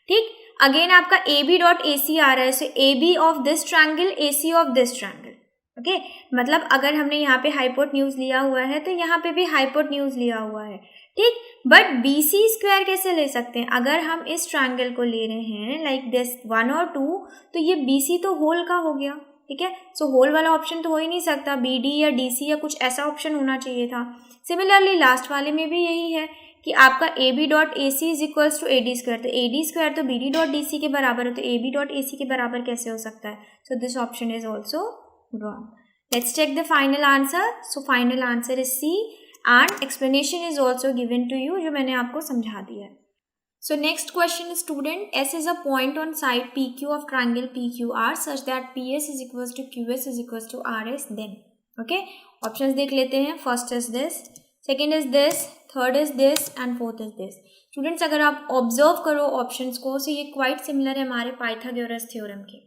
Speaker 1: ठीक। अगेन आपका ए बी डॉट ए सी आ रहा है, so A B of this triangle, A C of this triangle, okay. मतलब अगर हमने यहाँ पे हाइपोटेन्यूज लिया हुआ है तो यहाँ पे भी हाइपोटेन्यूज लिया हुआ है, ठीक। बट बी सी स्क्वायर कैसे ले सकते हैं, अगर हम इस ट्रायंगल को ले रहे हैं लाइक दिस 1 और 2, तो ये बी सी तो होल का हो गया, ठीक है। सो होल वाला ऑप्शन तो हो ही नहीं सकता, बी डी या डी सी या कुछ ऐसा ऑप्शन होना चाहिए था। सिमिलरली लास्ट वाले में भी यही है कि आपका A B dot A C is equals to A D square, तो ए डी स्क्वायर तो B D dot D C के बराबर है, तो ए बी डॉट ए सी के बराबर कैसे हो सकता है। So this option is also wrong. Let's check the final answer. So final answer is C and explanation is also given to you, जो मैंने आपको समझा दिया है. So next question is, student, S is a point on side PQ of triangle PQR such that PS is equals to QS is equals to RS then. Okay, options देख लेते हैं. First is this, second is this, third is this and fourth is this. Students, अगर आप observe करो options को, so ये quite similar है हमारे पाइथागोरस थ्योरम के,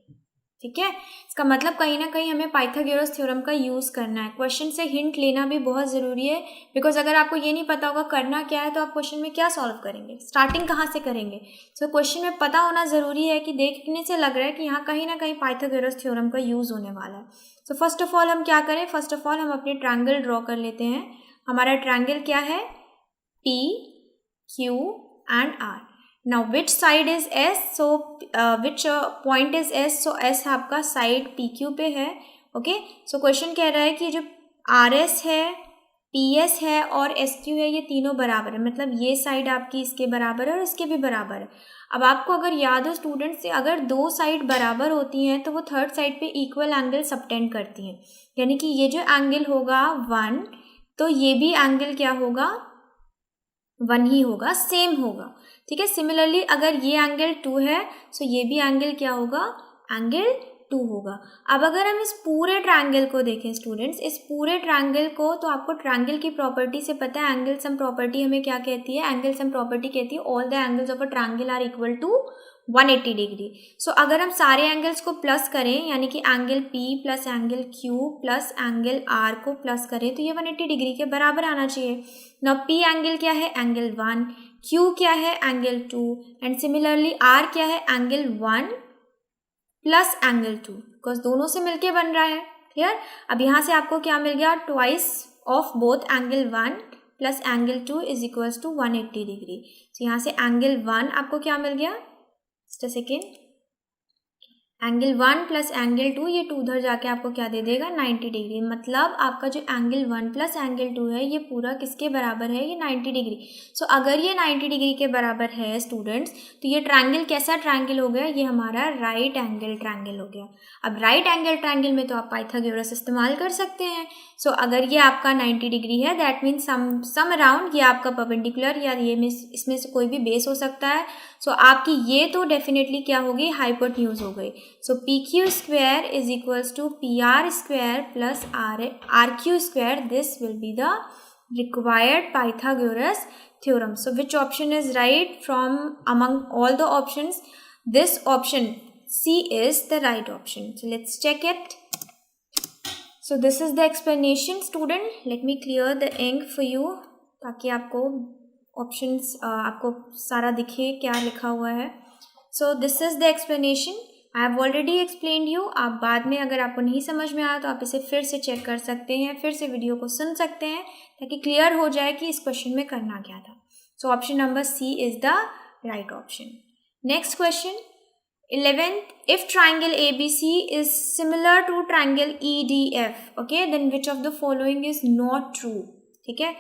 Speaker 1: ठीक है। इसका मतलब कहीं ना कहीं हमें पाइथागोरस थ्योरम का यूज़ करना है। क्वेश्चन से हिंट लेना भी बहुत ज़रूरी है, बिकॉज अगर आपको ये नहीं पता होगा करना क्या है तो आप क्वेश्चन में क्या सॉल्व करेंगे, स्टार्टिंग कहाँ से करेंगे। सो क्वेश्चन में पता होना ज़रूरी है कि देखने से लग रहा है कि यहाँ कहीं ना कहीं पाइथागोरस थ्योरम का यूज़ होने वाला है। सो फर्स्ट ऑफ ऑल हम क्या करें, फर्स्ट ऑफ ऑल हम अपने ट्रायंगल ड्रॉ कर लेते हैं। हमारा ट्रायंगल क्या है, P, Q and R. Now which side is S? So which point is S? So S आपका साइड PQ पे है, ओके। सो क्वेश्चन कह रहा है कि जो RS है, PS है और SQ है, ये तीनों बराबर है, मतलब ये साइड आपकी इसके बराबर है और इसके भी बराबर है। अब आपको अगर याद हो स्टूडेंट्स, अगर दो साइड बराबर होती हैं तो वो थर्ड साइड पे इक्वल एंगल सबटेंड करती हैं, यानी कि ये जो एंगल होगा 1, तो ये भी एंगल क्या होगा, 1 ही होगा, सेम होगा, ठीक है। सिमिलरली अगर ये एंगल 2 है, सो ये भी एंगल क्या होगा, एंगल 2 होगा। अब अगर हम इस पूरे ट्रायंगल को देखें स्टूडेंट्स, इस पूरे ट्रायंगल को, तो आपको ट्रायंगल की प्रॉपर्टी से पता है, एंगल सम प्रॉपर्टी हमें क्या कहती है, एंगल सम प्रॉपर्टी कहती है all the angles of a triangle are equal to 180 degree. So अगर हम सारे एंगल्स को प्लस करें, यानी कि angle P plus angle Q plus angle R को प्लस करें, तो ये 180 डिग्री के बराबर आना चाहिए। नाउ P एंगल क्या है, एंगल 1, Q क्या है, एंगल 2 एंड सिमिलरली R क्या है, एंगल 1 प्लस एंगल 2, बिकॉज दोनों से मिलके बन रहा है, क्लियर। अब यहाँ से आपको क्या मिल गया, twice of both angle 1 plus angle 2 is equals to 180 degree. तो यहाँ से एंगल 1 आपको क्या मिल गया, just a second, angle 1 plus angle 2, ये 2 उधर जाके आपको क्या दे देगा, 90 डिग्री। मतलब आपका जो एंगल 1 प्लस एंगल 2 है, ये पूरा किसके बराबर है, ये 90 डिग्री। सो अगर ये 90 डिग्री के बराबर है स्टूडेंट्स, तो ये ट्रायंगल कैसा ट्रायंगल हो गया, ये हमारा राइट एंगल ट्रायंगल हो गया। अब राइट एंगल ट्रायंगल में तो आप पाइथागोरस इस्तेमाल कर सकते हैं। सो अगर ये आपका 90 डिग्री है, दैट मीन्स सम अराउंड ये आपका परपेंडिकुलर या ये इसमें से कोई भी बेस हो सकता है। सो आपकी ये तो डेफिनेटली क्या होगी, हाइपोटेन्यूज हो गई। So P Q square is equals to P R square plus R Q square, this will be the required Pythagoras theorem. So which option is right from among all the options, this option C is the right option. So let's check it. So this is the explanation student. Let me clear the ink for you ताकि आपको options आपको सारा दिखे क्या लिखा हुआ है। So this is the explanation. I have already explained you. आप बाद में अगर आपको नहीं समझ में आया तो आप इसे फिर से चेक कर सकते हैं, फिर से वीडियो को सुन सकते हैं ताकि क्लियर हो जाए कि इस क्वेश्चन में करना क्या था। So option number C is the right option. Next question. 11th, if triangle ABC is similar to triangle EDF, okay, then which of the following is not true, ठीक है।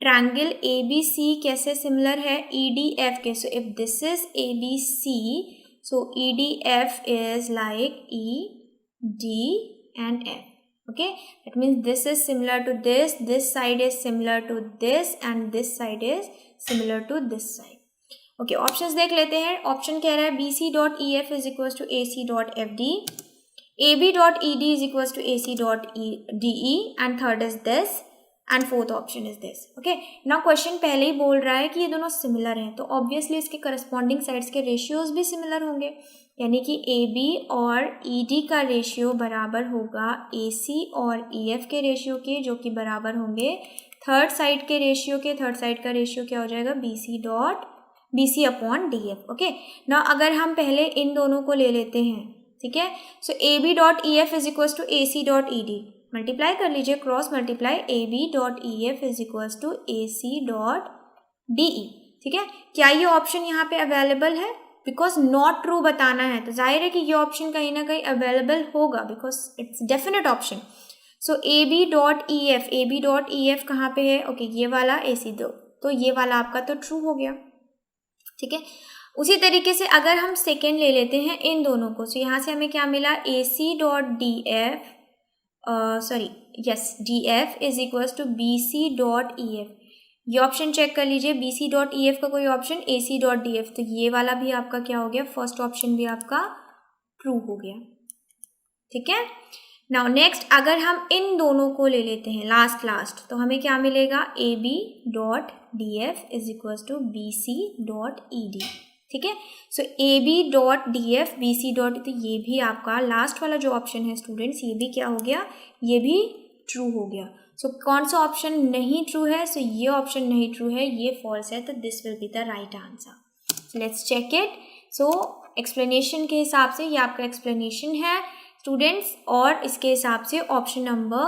Speaker 1: ट्रायंगल ए बी सी कैसे similar है, ई D F के. So if this is A B C, so EDF is like E, D and F. Okay, that means this is similar to this side is similar to this and this side is similar to this side. Okay, options देख लेते हैं. Option कह रहा है BC dot EF is equals to AC dot FD, AB dot ED is equals to AC dot DE and third is this and fourth option is this. Okay, now question पहले ही बोल रहा है कि ये दोनों सिमिलर हैं, तो obviously इसके करस्पॉन्डिंग साइड्स के रेशियोज भी सिमिलर होंगे, यानी कि AB और ED का रेशियो बराबर होगा AC और EF के रेशियो के, जो कि बराबर होंगे थर्ड साइड के रेशियो के. थर्ड साइड का रेशियो क्या हो जाएगा, BC अपॉन DF. ओके, ना अगर हम पहले इन दोनों को ले लेते हैं, ठीक है. So AB dot EF is equals to AC dot ED, multiply कर लीजिए, cross multiply AB dot EF is equals to AC dot DE. ठीक है, क्या ये ऑप्शन यहाँ पे अवेलेबल है? बिकॉज नॉट ट्रू बताना है, तो जाहिर है कि ये ऑप्शन कहीं ना कहीं अवेलेबल होगा, because it's definite option. So AB dot EF कहाँ पे है? ओके, ये वाला AC दो, तो ये वाला आपका तो ट्रू हो गया. ठीक है, उसी तरीके से अगर हम सेकेंड ले लेते हैं इन दोनों को, तो यहाँ से हमें क्या मिला, AC dot DF DF is equals to BC dot EF. ये ऑप्शन चेक कर लीजिए, BC डॉट EF का कोई ऑप्शन, AC डॉट DF, तो ये वाला भी आपका क्या हो गया, फर्स्ट ऑप्शन भी आपका ट्रू हो गया. ठीक है, नाउ नेक्स्ट अगर हम इन दोनों को ले लेते हैं लास्ट, तो हमें क्या मिलेगा, AB dot DF is equals to BC dot ED. ठीक है, so AB dot DF BC dot, तो ये भी आपका लास्ट वाला जो ऑप्शन है स्टूडेंट्स, ये भी क्या हो गया, ये भी ट्रू हो गया. सो कौन सा ऑप्शन नहीं ट्रू है, सो ये ऑप्शन नहीं ट्रू है, ये फॉल्स है, तो this will be the right answer. So let's check it. So explanation के हिसाब से ये आपका एक्सप्लेनेशन है स्टूडेंट्स, और इसके हिसाब से option number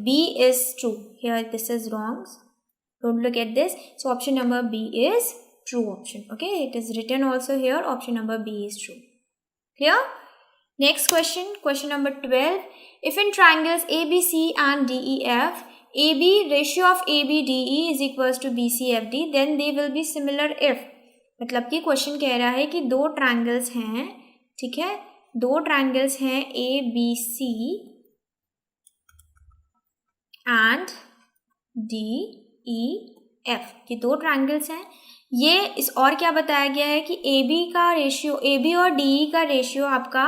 Speaker 1: B is true. Here this is wrong, don't look at this. So option number B is true option. Okay, it is written also here, option number B is true. Clear? Next question number 12. If in triangles ABC and DEF, AB ratio of ABDE is equals to BCFD, then they will be similar if. मतलब कि question कह रहा है कि दो triangles हैं, ठीक है, दो ट्रायंगल्स हैं ABC and DEF, ये दो ट्रायंगल्स हैं. ये इस और क्या बताया गया है कि AB और DE का रेशियो आपका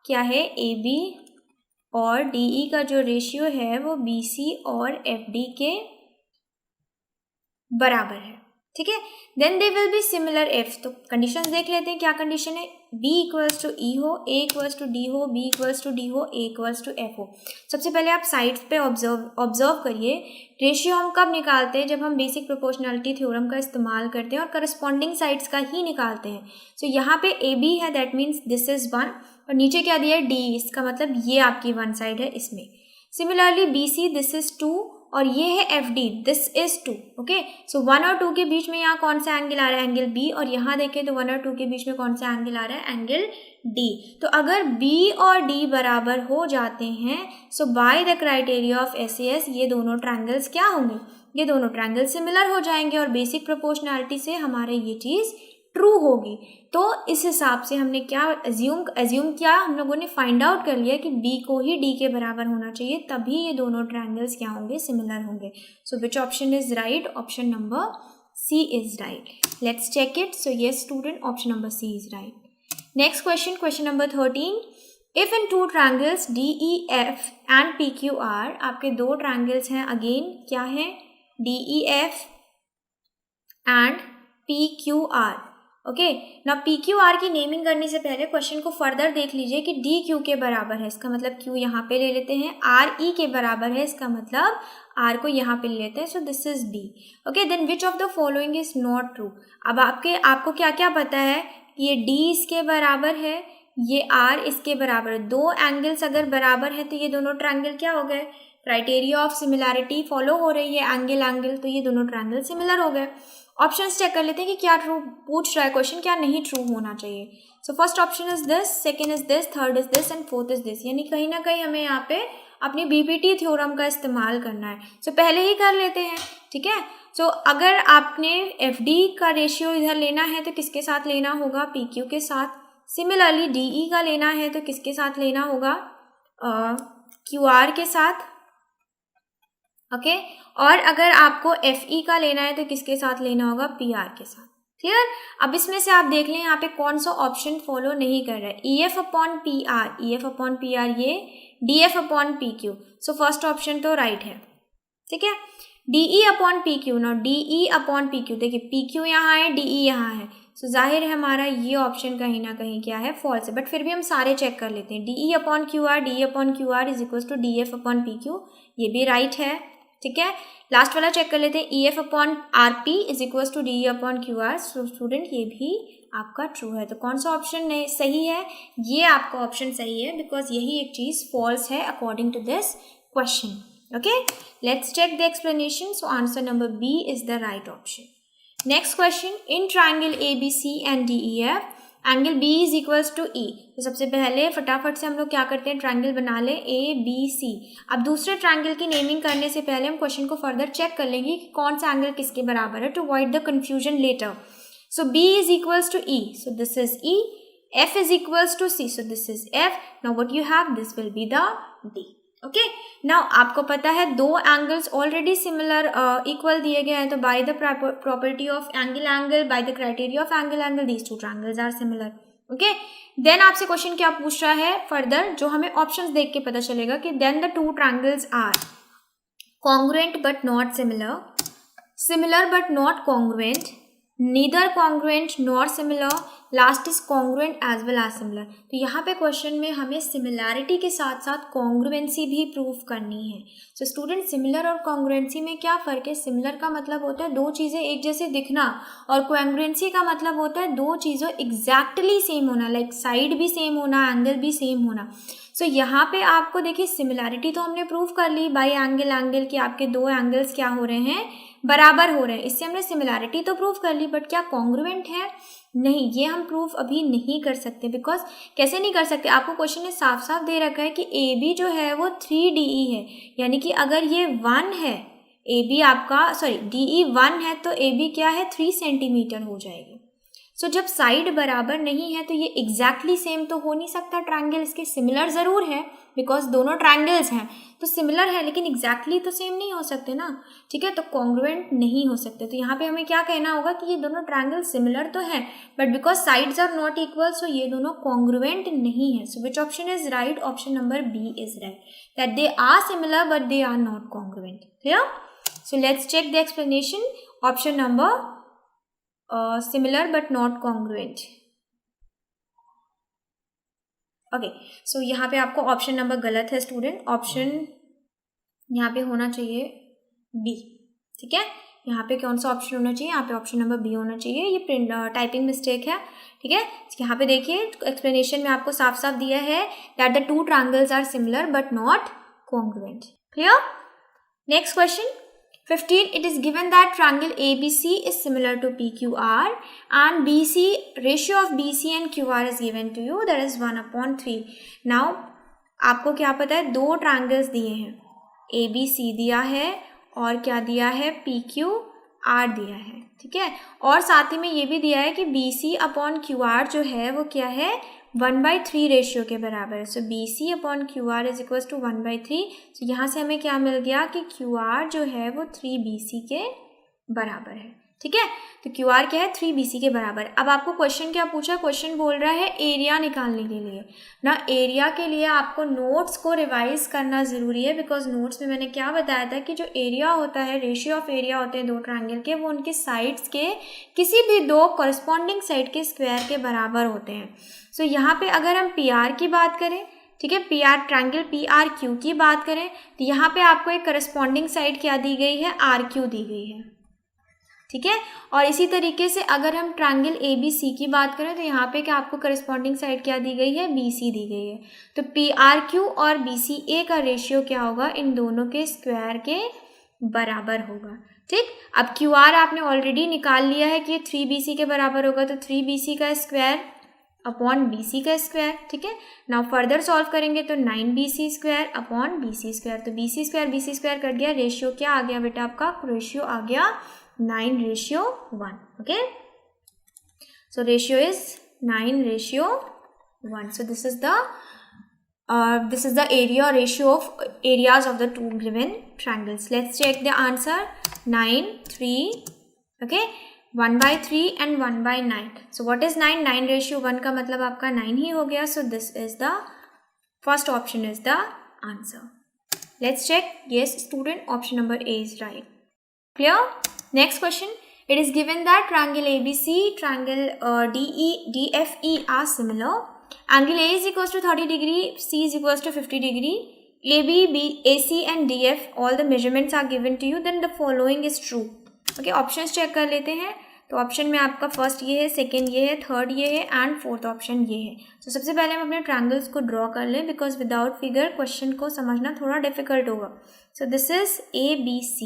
Speaker 1: क्या है, AB और DE का जो रेशियो है वो BC और FD के बराबर है. ठीक है, then they will be similar if. तो कंडीशंस देख लेते हैं, क्या कंडीशन है, B इक्वल्स टू E हो, A इक्वल्स टू D हो, B इक्वल्स टू D हो, A इक्वल्स टू F हो. सबसे पहले आप साइड्स पे ऑब्जर्व करिए. रेशियो हम कब निकालते हैं, जब हम बेसिक प्रोपोर्शनलिटी थ्योरम का इस्तेमाल करते हैं और करस्पॉन्डिंग साइड्स का ही निकालते हैं. सो यहाँ पे AB है, दैट मीन्स दिस इज 1, और नीचे क्या दिया है, D, इसका मतलब ये आपकी वन साइड है इसमें. सिमिलरली BC दिस इज 2, और ये है FD, दिस इज 2. ओके, सो 1 और 2 के बीच में यहाँ कौन सा एंगल आ रहा है, एंगल B, और यहाँ देखें तो 1 और 2 के बीच में कौन सा एंगल आ रहा है, एंगल D. तो अगर B और D बराबर हो जाते हैं, so by the criteria of SAS ये दोनों ट्रायंगल्स क्या होंगे, ये दोनों ट्रायंगल सिमिलर हो जाएंगे, और बेसिक प्रोपोर्शनलिटी से हमारे ये चीज़ ट्रू होगी. तो इस हिसाब से हमने क्या एज्यूम किया, हम लोगों ने फाइंड आउट कर लिया कि B को ही D के बराबर होना चाहिए, तभी ये दोनों ट्रायंगल्स क्या होंगे, सिमिलर होंगे. So which option is right, option number C is right. Let's check it. So yes student, option number C is right. Next question number 13. If in two triangles DEF and PQR, आपके दो triangles हैं, again क्या है, DEF and PQR. Okay, ना PQR की naming करने से पहले क्वेश्चन को फर्दर देख लीजिए कि DQ के बराबर है, इसका मतलब Q यहाँ पे ले लेते हैं, RE के बराबर है, इसका मतलब R को यहाँ पे ले लेते हैं. So this is B. Okay, then which of the following is not true. अब आपको क्या क्या पता है, ये D इसके बराबर है, ये R इसके बराबर है. दो एंगल्स अगर बराबर है तो ये दोनों ट्रायंगल क्या हो गए, क्राइटेरिया ऑफ सिमिलैरिटी फॉलो हो रही है, एंगल, तो ये दोनों ट्रायंगल सिमिलर हो गए. ऑप्शंस चेक कर लेते हैं कि क्या ट्रू पूछ रहा है क्वेश्चन, क्या नहीं ट्रू होना चाहिए. सो first option is this, second is this, third is this and fourth is this, यानी कहीं ना कहीं हमें यहाँ पे अपनी बीपीटी थ्योरम का इस्तेमाल करना है। सो पहले ही कर लेते हैं, ठीक है। सो अगर आपने एफडी का रेशियो इधर लेना है तो किसके साथ लेना होगा, पीक्यू के साथ। सिमिलरली डीई का लेना है तो किसके साथ लेना होगा, क्यूआर के साथ, ओके। और अगर आपको एफई का लेना है तो किसके साथ लेना होगा, पीआर के साथ। क्लियर। अब इसमें से आप देख लें यहाँ पे कौन सा ऑप्शन फॉलो नहीं कर रहा है, EF upon PR, EF upon PR ये, DF upon PQ. So first option तो राइट है, ठीक है। डीई अपॉन पीक्यू, ना डीई अपॉन पीक्यू, देखिए पीक्यू यहाँ है, डीई यहाँ है, सो जाहिर है हमारा ये ऑप्शन कहीं ना कहीं क्या है, फॉल्स है। बट फिर भी हम सारे चेक कर लेते हैं। DE upon QR, D upon QR is equal to DF upon PQ, ये भी राइट है, ठीक है। लास्ट वाला चेक कर लेते हैं, EF upon RP is equal to D upon QR. So student ये भी आपका ट्रू है। तो कौन सा ऑप्शन सही है, ये आपका ऑप्शन सही है, बिकॉज यही एक चीज फॉल्स है according to this question. Okay, let's check the explanation. So answer number B is the right option. Next question, in triangle ABC and DEF, angle B is equals to E. तो सबसे पहले फटाफट से हम लोग क्या करते हैं, ट्रायंगल बना ले ABC। अब दूसरे ट्रायंगल की नेमिंग करने से पहले हम क्वेश्चन को फर्दर चेक कर लेंगे कि कौन सा एंगल किसके बराबर है, to avoid the confusion later. So B is equals to E, so this is E. F is equals to C, so this is F. Now what you have, this will be the D. Okay, now आपको पता है दो angles already similar equal दिए गए हैं, तो by the property of angle by the criteria of angle these two triangles are similar. Okay, then आपसे question क्या पूछ रहा है फर्दर, जो हमें ऑप्शंस देख के पता चलेगा कि then the two triangles are congruent but not similar, similar but not congruent, neither congruent nor similar, last is congruent as well as similar. तो यहाँ पे क्वेश्चन में हमें सिमिलैरिटी के साथ साथ कॉन्ग्रुएंसी भी प्रूफ करनी है। सो स्टूडेंट, सिमिलर और कॉन्ग्रुएंसी में क्या फ़र्क है, सिमिलर का मतलब होता है दो चीज़ें एक जैसे दिखना, और कॉन्ग्रुएंसी का मतलब होता है दो चीज़ों एग्जैक्टली सेम होना, लाइक साइड भी सेम होना, एंगल भी सेम होना। सो यहाँ पे आपको देखिए सिमिलैरिटी तो हमने प्रूव कर ली बाय एंगल कि आपके दो एंगल्स क्या हो रहे हैं, बराबर हो रहे हैं, इससे हमने सिमिलैरिटी तो प्रूव कर ली, बट क्या कॉन्ग्रुएंट है, नहीं, ये हम प्रूफ अभी नहीं कर सकते। बिकॉज कैसे नहीं कर सकते, आपको क्वेश्चन में साफ साफ दे रखा है कि ए बी जो है वो 3DE है, यानी कि अगर ये 1 है, ए बी आपका DE 1 है तो ए बी क्या है, 3 सेंटीमीटर हो जाएगी। सो जब साइड बराबर नहीं है तो ये एग्जैक्टली सेम तो हो नहीं सकता ट्रायंगल, इसके सिमिलर ज़रूर है बिकॉज दोनों ट्रायंगल्स हैं तो सिमिलर है, लेकिन एग्जैक्टली तो सेम नहीं हो सकते ना, ठीक है। तो कॉन्ग्रुएंट नहीं हो सकते, तो यहाँ पे हमें क्या कहना होगा कि ये दोनों ट्रायंगल सिमिलर तो हैं but because sides are not equal, so ये दोनों कॉन्ग्रुएंट नहीं है। So which option is right, option number B is right, that they are similar but they are not congruent. Clear. So let's check the explanation, option number similar but not congruent. Okay, so यहाँ पे आपको option number गलत है student, option यहाँ पे होना चाहिए B, ठीक है। यहाँ पे कौन सा ऑप्शन होना चाहिए, यहाँ पे ऑप्शन नंबर बी होना चाहिए, ये प्रिंट टाइपिंग मिस्टेक है, ठीक है। यहाँ पे देखिए एक्सप्लेनेशन में आपको साफ साफ दिया है that the two triangles are similar but not congruent. Clear. Next question 15, it is given that triangle ABC is similar to PQR and BC, ratio of BC and QR is given to you, that is 1/3. Now आपको क्या पता है, दो triangles दिए हैं, ABC दिया है और क्या दिया है, PQR दिया है, ठीक है। और साथ ही में ये भी दिया है कि BC अपॉन QR जो है वो क्या है, 1/3 रेशियो के बराबर है। So BC upon QR is equal to 1/3। So यहाँ से हमें क्या मिल गया कि QR जो है वो 3BC के बराबर है, ठीक है। तो QR क्या है, 3BC के बराबर। अब आपको क्वेश्चन क्या पूछा, क्वेश्चन बोल रहा है एरिया निकालने के लिए ना, एरिया के लिए आपको नोट्स को रिवाइज करना ज़रूरी है, बिकॉज नोट्स में मैंने क्या बताया था कि जो एरिया होता है, रेशियो ऑफ एरिया होते हैं दो ट्रायंगल के, वो उनके साइड्स के किसी भी दो कॉरस्पॉन्डिंग साइड के स्क्वायर के बराबर होते हैं। सो यहाँ पे अगर हम PR की बात करें, ठीक है, PR ट्रायंगल PRQ की बात करें, तो यहाँ पे आपको एक करस्पॉन्डिंग साइड क्या दी गई है, RQ दी गई है, ठीक है। और इसी तरीके से अगर हम ट्रायंगल ABC की बात करें तो यहाँ पे क्या आपको करस्पॉन्डिंग साइड क्या दी गई है, BC दी गई है। तो PRQ और BCA का रेशियो क्या होगा, इन दोनों के स्क्वायर के बराबर होगा, ठीक। अब QR आपने ऑलरेडी निकाल लिया है कि 3BC के बराबर होगा, तो 3BC का स्क्वायर अपॉन BC का स्क्वायर, ठीक है। नाउ फर्दर सॉल्व करेंगे तो 9BC square upon BC square, तो BC स्क्वायर कट गया, रेशियो क्या आ गया बेटा आपका, रेशियो आ गया 9:1, okay. So ratio is 9:1. So this is the area ratio of areas of the two given triangles. Let's check the answer. 9, 3, okay, 1/3 and 1/9. So what is 9? 9:1 का मतलब आपका 9 ही हो गया. So this is the first option is the answer. Let's check. Yes, student, option number A is right. Clear? Next question. It is given that triangle ABC, triangle DFE are similar. Angle A is equals to 30 degree, C is equals to 50 degree. AC and DF, all the measurements are given to you. Then the following is true. Okay, options check कर लेते हैं. तो option में आपका first ये है, second ये है, थर्ड ये है एंड फोर्थ ऑप्शन ये है. तो सबसे पहले हम अपने ट्रायंगल्स को ड्रॉ कर लें बिकॉज विदाउट फिगर क्वेश्चन को समझना थोड़ा डिफिकल्ट होगा. सो this is ABC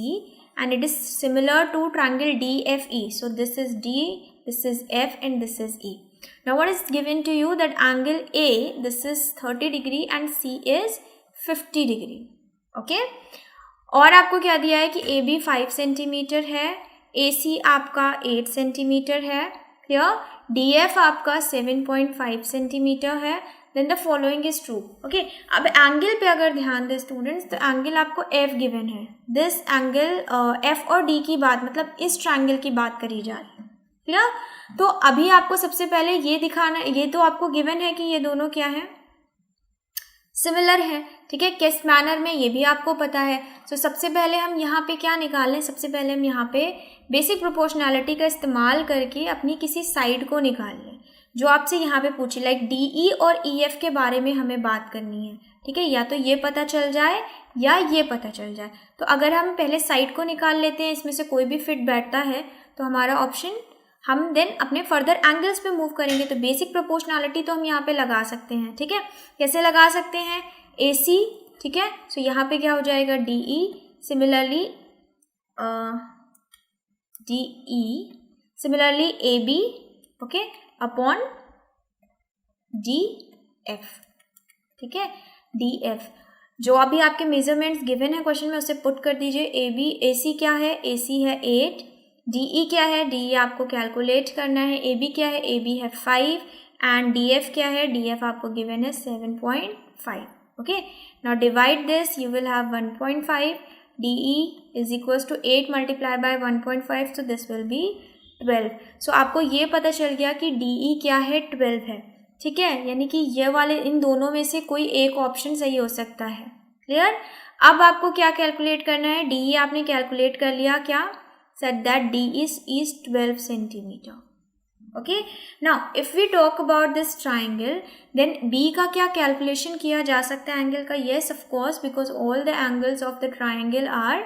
Speaker 1: and it is similar to triangle DFE. So this is D, this is F and this is E. Now what is given to you that angle A, this is 30 degree and C is 50 degree. Okay. और आपको क्या दिया है कि AB 5 centimetre है, AC आपका 8 centimetre है, clear. DF आपका 7.5 सेंटीमीटर है. Then the following is true. Okay, अब एंगल पे अगर ध्यान दें स्टूडेंट्स तो एंगल आपको F गिवन है. दिस एंगल F और D की बात मतलब इस ट्रायंगल की बात करी जा रही है, क्लियर. तो अभी आपको सबसे पहले ये दिखाना, ये तो आपको गिवन है कि ये दोनों क्या है, सिमिलर है, ठीक है. किस मैनर में ये भी आपको पता है. सो सबसे पहले हम यहाँ पे क्या निकालें, सबसे पहले हम यहाँ पे बेसिक प्रोपोर्शनैलिटी का इस्तेमाल करके अपनी किसी साइड को निकाल लें जो आपसे यहाँ पे पूछी. लाइक DE और EF के बारे में हमें बात करनी है, ठीक है. या तो ये पता चल जाए या ये पता चल जाए. तो अगर हम पहले साइड को निकाल लेते हैं, इसमें से कोई भी फिट बैठता है तो हमारा ऑप्शन, हम देन अपने फर्दर एंगल्स पे मूव करेंगे. तो बेसिक प्रोपोर्शनैलिटी तो हम यहाँ पे लगा सकते हैं, ठीक है. कैसे लगा सकते हैं, AC, ठीक है. सो यहाँ पे क्या हो जाएगा, DE, similarly DE, similarly AB, okay, upon DF, ठीक है. DF जो अभी आपके मेजरमेंट्स गिवन है क्वेश्चन में उसे पुट कर दीजिए. AC क्या है, AC है 8. DE क्या है, DE आपको कैलकुलेट करना है. AB क्या है, AB है 5 एंड DF क्या है, DF आपको गिवन है 7.5. Okay, now divide this, you will have 1.5. DE is equals to 8 multiply by 1.5, so this will be 12. So आपको ये पता चल गया कि DE क्या है, 12 है, ठीक है. यानी कि ये वाले इन दोनों में से कोई एक ऑप्शन सही हो सकता है, क्लियर. अब आपको क्या कैलकुलेट करना है, DE आपने कैलकुलेट कर लिया, क्या said that DE is 12 centimeter. Okay, now if we talk about this triangle, then B का क्या कैलकुलेशन किया जा सकता है एंगल का. yes of course, because all the angles of the triangle are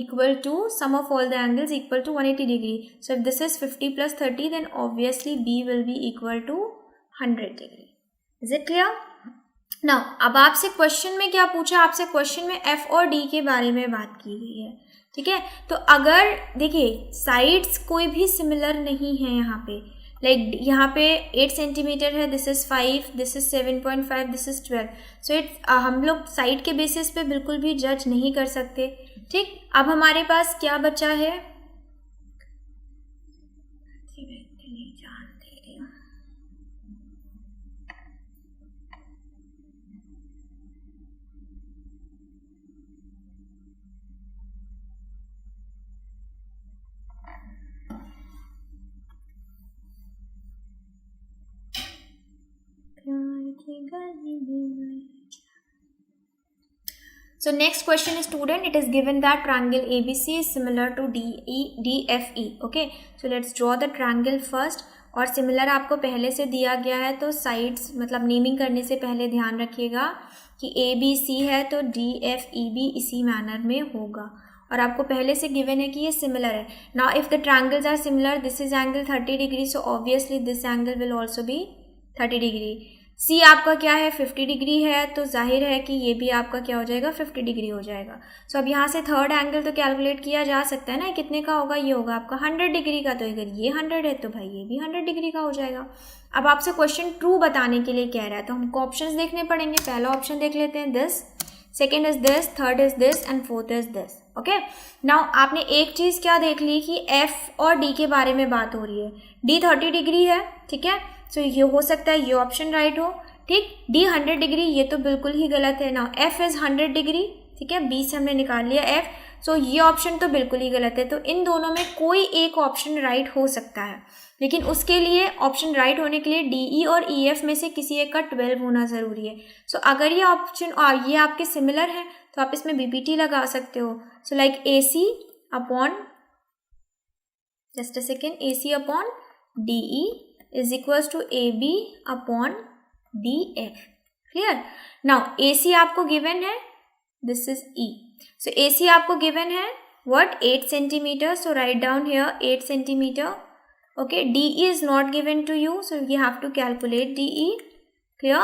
Speaker 1: equal to, sum of all the angles equal to 180 degree. So if this is 50 plus 30, then obviously B will be equal to 100 degree. Is it clear? Now अब आपसे question में क्या पूछा, आपसे question में F और D के बारे में बात की गई है, ठीक है. तो अगर देखिए साइड्स कोई भी सिमिलर नहीं है यहाँ पे, लाइक यहाँ पे 8 सेंटीमीटर है, this is 5, this is 7.5, this is 12. सो हम लोग साइड के बेसिस पे बिल्कुल भी जज नहीं कर सकते, ठीक. अब हमारे पास क्या बचा है, So next question is student, it is given that triangle ABC is similar to DFE. Okay, so let's draw the triangle first. और सिमिलर आपको पहले से दिया गया है तो साइड्स मतलब नेमिंग करने से पहले ध्यान रखिएगा कि ABC है तो DFE भी इसी मैनर में होगा. और आपको पहले से गिवन है कि ये सिमिलर है. Now if the triangles are similar, this is angle 30 degree, so obviously this angle will also be 30 degree. See आपका क्या है 50 डिग्री है, तो जाहिर है कि ये भी आपका क्या हो जाएगा 50 डिग्री हो जाएगा। सो अब यहाँ से थर्ड एंगल तो कैलकुलेट किया जा सकता है ना, कितने का होगा, ये होगा आपका 100 डिग्री का। तो अगर ये 100 है तो भाई ये भी 100 डिग्री का हो जाएगा। अब आपसे क्वेश्चन ट्रू बताने के लिए कह रहा है तो हमको ऑप्शंस देखने पड़ेंगे। पहला ऑप्शन देख लेते हैं, this, second is this, third is this and fourth is this. Okay, now आपने एक चीज़ क्या देख ली कि एफ और डी के बारे में बात हो रही है। डी 30 डिग्री है, ठीक है, सो ये हो सकता है ये ऑप्शन राइट हो, ठीक। डी 100 डिग्री ये तो बिल्कुल ही गलत है। नाउ एफ इज 100 डिग्री, ठीक है, बी से हमने निकाल लिया एफ, सो ये ऑप्शन तो बिल्कुल ही गलत है। तो इन दोनों में कोई एक ऑप्शन राइट हो सकता है, लेकिन उसके लिए ऑप्शन राइट होने के लिए डी ई और ई एफ में से किसी एक का 12 होना ज़रूरी है। सो अगर ये ऑप्शन और ये आपके सिमिलर हैं तो आप इसमें बीपीटी लगा सकते हो। So like A C upon, just a second, A C upon D E is equals to A B upon D F. Clear? Now A C आपको गिवन है, this is E. So A C आपको given है what 8 centimeter, so write down here 8 centimeter. Okay, DE is not given to you, so you have to calculate DE. Clear?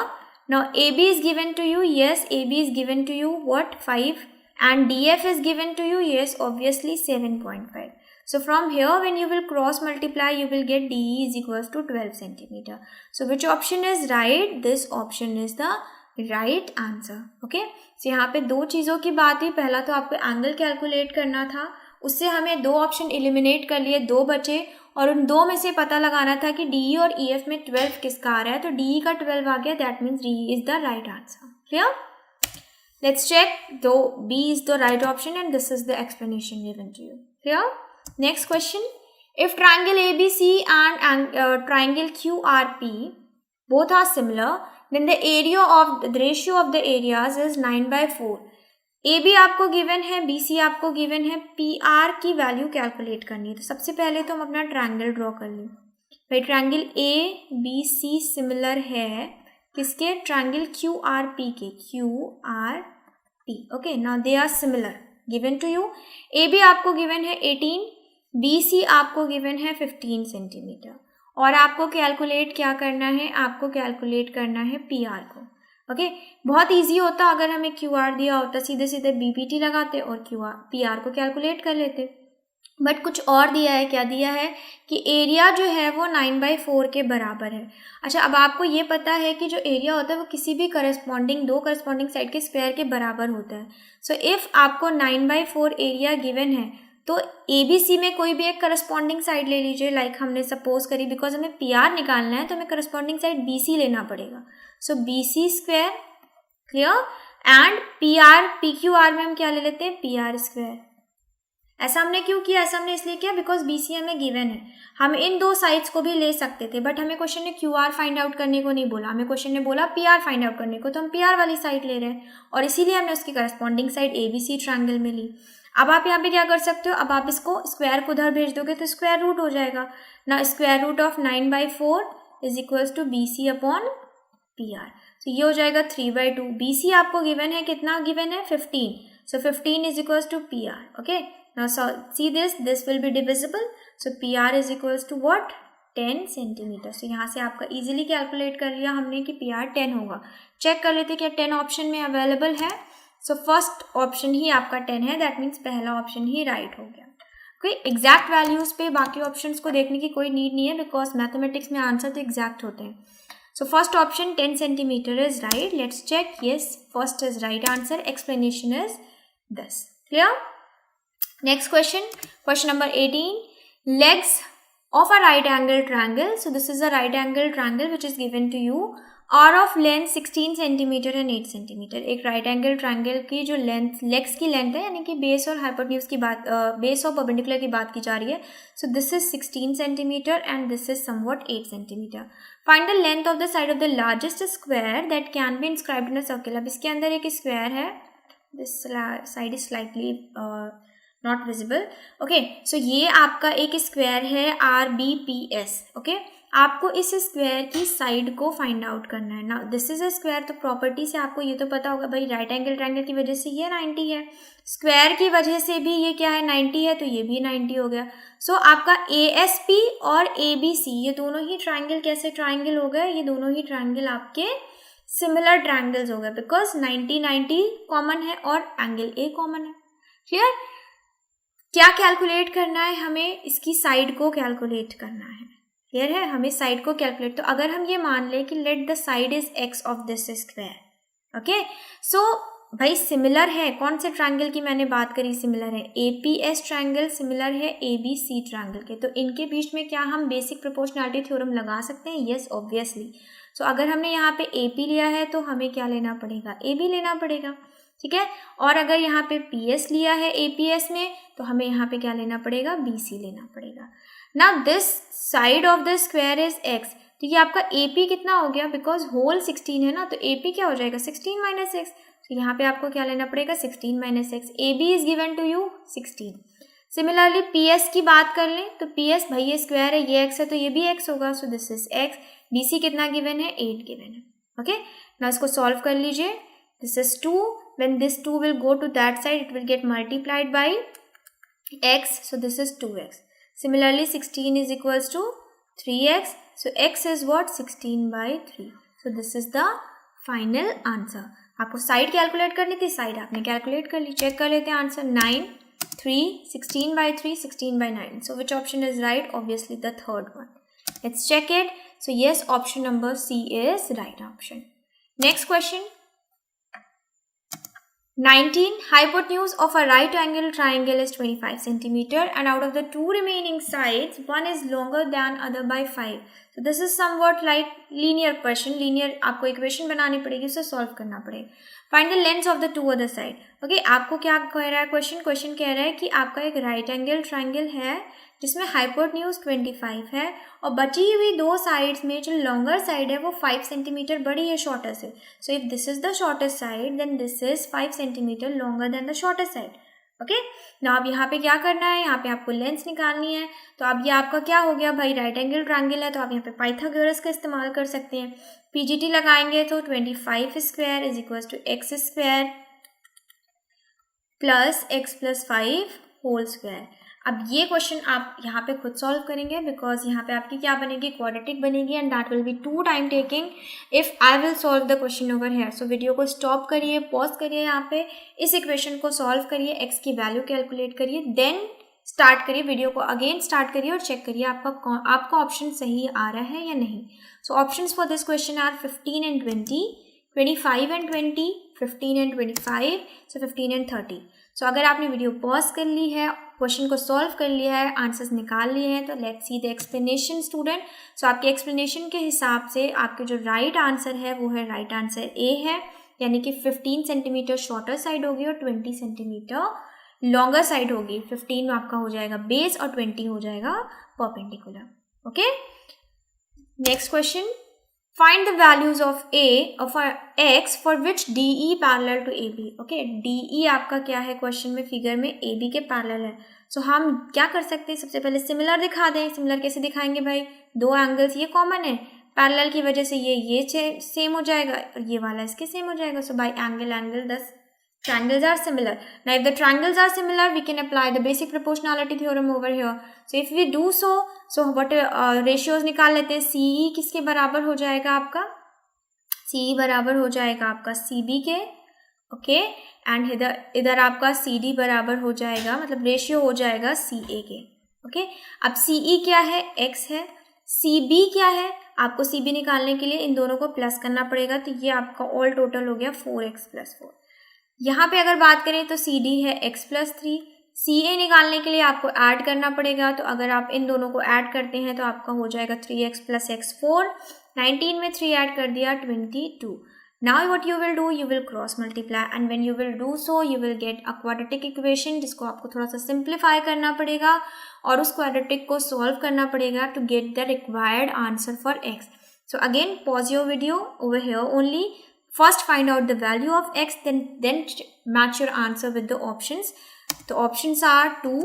Speaker 1: Now AB is given to you, yes, AB is given to you what, 5, and DF is given to you, yes, obviously 7.5. So from here when you will cross multiply you will get DE is equals to 12 centimeter. So which option is right? This option is the right answer. Okay, so यहाँ पे दो चीज़ों की बात हुई। पहला तो आपको एंगल कैलकुलेट करना था, उससे हमें दो ऑप्शन एलिमिनेट कर लिए, दो बचे, और उन दो में से पता लगाना था कि डी और ई एफ में 12 किसका आ रहा है। तो डी का 12 आ गया, that means D is the right answer. Clear? Let's check, दो B is the right option and this is the explanation given to you. Clear? Next question, if triangle A B C and triangle Q R P both are similar, then the ratio of the areas is 9/4. AB आपको given है, BC आपको given है, PR की value calculate करनी है। तो सबसे पहले तो हम अपना ट्रायंगल ड्रॉ कर लें। भाई ट्रायंगल ABC सिमिलर है किसके, ट्रायंगल QRP के, QRP। Okay, now they are similar, given to you. AB आपको गिवन है 18, BC आपको गिवन है 15 सेंटीमीटर, और आपको कैलकुलेट क्या करना है, आपको कैलकुलेट करना है PR को। ओके, बहुत इजी होता अगर हमें QR दिया होता, सीधे सीधे BPT लगाते और PR को कैलकुलेट कर लेते, बट कुछ और दिया है। क्या दिया है कि एरिया जो है वो 9/4 के बराबर है। अच्छा, अब आपको ये पता है कि जो एरिया होता है वो किसी भी दो करस्पॉन्डिंग साइड के स्क्वायर के बराबर होता है। सो इफ़ आपको 9/4 एरिया गिवन है तो ABC में कोई भी एक करस्पॉन्डिंग साइड ले लीजिए। लाइक हमने सपोज करी, बिकॉज हमें PR निकालना है तो हमें करस्पॉन्डिंग साइड BC लेना पड़ेगा। सो BC square, clear, and PQR में हम क्या ले लेते हैं, PR स्क्वायर। ऐसा हमने क्यों किया, ऐसा हमने इसलिए किया बिकॉज BC हमें गिवन है। हम इन दो साइड्स को भी ले सकते थे, बट हमें क्वेश्चन ने QR फाइंड आउट करने को नहीं बोला, हमें क्वेश्चन ने बोला PR फाइंड आउट करने को, तो हम PR वाली साइड ले रहे हैं, और इसीलिए हमने उसकी करस्पॉन्डिंग साइड ABC ट्रायंगल में ली। अब आप यहाँ पे क्या कर सकते हो, अब आप इसको स्क्वायर को उधर भेज दोगे तो स्क्वायर रूट हो जाएगा ना। Square root of 9/4 is equals to BC upon PR। तो ये हो जाएगा 3/2। BC आपको गिवन है, कितना गिवन है, 15। So 15 is equals to PR। Okay, now see this will be divisible. So PR is equals to what, 10 centimetre. So यहाँ से आपका इजीली कैलकुलेट कर लिया हमने कि PR 10 होगा। चेक कर लेते क्या 10 ऑप्शन में अवेलेबल है। सो फर्स्ट ऑप्शन ही आपका 10 है, दैट मीन्स पहला ऑप्शन ही राइट हो गया। कोई एग्जैक्ट वैल्यूज पे बाकी ऑप्शंस को देखने की कोई नीड नहीं है, बिकॉज मैथमेटिक्स में आंसर तो एग्जैक्ट होते हैं। So first option 10 centimetre is right. Let's check, yes, first is right answer, explanation is this. Clear? Next question, question number 18, legs of a right angle triangle. So this is a right angle triangle which is given to you, are of length 16 centimeter and 8 centimeter. एक right angle triangle की जो length, legs की length है, यानी कि base और hypotenuse की बात, बेस और परपेंडिकुलर की बात की जा रही है। So this is 16 centimeter and this is somewhat 8 centimeter. Find the length of the side of the largest square that can be inscribed in a circle. अब इसके अंदर एक स्क्वायर है, this side is slightly not visible. Okay, so ये आपका एक square है RBPS। Okay, आपको इस स्क्वायर की साइड को फाइंड आउट करना है ना। दिस इज अ स्क्वायर, तो प्रॉपर्टी से आपको ये तो पता होगा भाई, राइट एंगल ट्रायंगल की वजह से ये 90 है, स्क्वायर की वजह से भी ये क्या है 90 है, तो ये भी 90 हो गया। सो आपका ASP और ABC ये दोनों ही ट्रायंगल कैसे ट्रायंगल हो गए, ये दोनों ही ट्रायंगल आपके सिमिलर ट्रायंगल्स हो गए, बिकॉज 90 कॉमन है और एंगल A कॉमन है। क्लियर? क्या कैलकुलेट करना है हमें, इसकी साइड को कैलकुलेट करना है। क्लियर है, हमें साइड को कैलकुलेट, तो अगर हम ये मान लें कि let the side is x of this square, okay, so भाई सिमिलर है, कौन से ट्रायंगल की मैंने बात करी सिमिलर है, APS ट्रायंगल सिमिलर है ABC ट्रायंगल के, तो इनके बीच में क्या हम बेसिक प्रोपोर्शनैलिटी थ्योरम लगा सकते हैं? Yes, obviously. सो अगर हमने यहाँ पे AP लिया है तो हमें क्या लेना पड़ेगा, AB लेना पड़ेगा, ठीक है। और अगर यहाँ पे PS लिया है APS में तो हमें यहाँ पे क्या लेना पड़ेगा, BC लेना पड़ेगा। Now this side of the square is x, तो ये आपका AP कितना हो गया, बिकॉज होल 16 है ना, तो AP क्या हो जाएगा 16 माइनस एक्स, तो यहाँ पे आपको क्या लेना पड़ेगा 16 minus x. AB is given to you 16। Similarly PS की बात कर लें तो PS भाई ये स्क्वायर है, ये x है, तो ये भी x होगा, सो दिस इज x। BC कितना गिवन है, 8 गिवन है, ओके। नाउ इसको सॉल्व कर लीजिए, this is 2, when this 2 will go to that side it will get multiplied by x, so this is 2x. Similarly 16 is equals to 3x, so x is what, 16 by 3, so this is the final answer. आपको side calculate करनी थी, side आपने calculate कर ली। Check कर लेते हैं answer, 9 3 16 by 3 16 by 9, so which option is right? Obviously the third one. Let's check it. So yes, option number C is right option. Next question, 19. Hypotenuse of a right angle triangle is 25 centimeter and out of the two remaining sides one is longer than other by 5. So this is somewhat like linear question. Linear आपको equation बनानी पड़ेगी, उसे solve करना पड़ेगा। Find the lengths of the two other side. Okay, आपको क्या कह रहा है क्वेश्चन, क्वेश्चन कह रहा है कि आपका एक राइट एंगल ट्राइंगल है जिसमें हाइपोटेन्यूज 25 है और बची हुई दो साइड्स में जो लॉन्गर साइड है वो 5 सेंटीमीटर बड़ी है शॉर्टर से। So if this is the shortest side then this is 5 centimetre longer than the shortest side, okay. ना अब यहाँ पे क्या करना है, यहाँ पे आपको लेंथ निकालनी है, तो अब ये आपका क्या हो गया भाई, राइट एंगल ट्रायंगल है, तो आप यहाँ पे पाइथागोरस का इस्तेमाल कर सकते हैं। PGT लगाएंगे तो 25 square is equal to x square plus x plus 5 whole square. अब ये क्वेश्चन आप यहाँ पे खुद सॉल्व करेंगे बिकॉज यहाँ पे आपकी क्या बनेगी, क्वाड्रेटिक बनेगी and that will be too time taking if I will solve the question over here. So video को स्टॉप करिए, पॉज करिए, यहाँ पे इस इक्वेशन को सॉल्व करिए, x की वैल्यू कैलकुलेट करिए, देन स्टार्ट करिए, वीडियो को अगेन स्टार्ट करिए और चेक करिए आपका ऑप्शन सही आ रहा है या नहीं। So options for this question are 15 and 20, 25 and 20, 15 and 25, so 15 and 30। सो अगर आपने वीडियो पॉज कर ली है, क्वेश्चन को सॉल्व कर लिया है, आंसर्स निकाल लिए हैं, तो let's see the explanation student. So आपके एक्सप्लेनेशन के हिसाब से आपके जो राइट आंसर है वो है राइट आंसर ए है, यानी कि 15 सेंटीमीटर शॉर्टर साइड होगी और 20 सेंटीमीटर लॉन्गर साइड होगी। 15 आपका हो जाएगा बेस और 20 हो जाएगा perpendicular, okay. Next question, find the values of x for which DE parallel to AB। Okay, DE आपका क्या है क्वेश्चन में, फिगर में AB के पैरेलल है। सो हम क्या कर सकते हैं, सबसे पहले सिमिलर दिखा दें। सिमिलर कैसे दिखाएंगे भाई, दो एंगल्स ये कॉमन है, पैरेलल की वजह से ये सेम हो जाएगा और ये वाला इसके सेम हो जाएगा। सो बाय एंगल दस triangles are similar. Now if the triangles are similar we can apply the basic proportionality theorem over here. So if we do so what ratios निकाल लेते हैं। CE किसके बराबर हो जाएगा आपका, CE बराबर हो जाएगा आपका CB के, ओके, एंड इधर आपका CD बराबर हो जाएगा, मतलब रेशियो हो जाएगा CA के, ओके। अब CE क्या है, X है, CB क्या है, आपको CB निकालने के लिए इन दोनों को प्लस करना पड़ेगा, तो ये आपका ऑल टोटल हो गया 4x प्लस 4। यहाँ पे अगर बात करें तो CD है x प्लस 3, CA निकालने के लिए आपको ऐड करना पड़ेगा, तो अगर आप इन दोनों को ऐड करते हैं तो आपका हो जाएगा 3x प्लस x 4, 19 में 3 ऐड कर दिया 22। Now what you will do, you will cross multiply and when you will do so you will get a quadratic equation, जिसको आपको थोड़ा सा सिंप्लीफाई करना पड़ेगा और उस क्वाड्रेटिक को सॉल्व करना पड़ेगा to get the required answer for x। So again pause your video over here only, first find out the value of x, then match your answer with the options. The options are 2,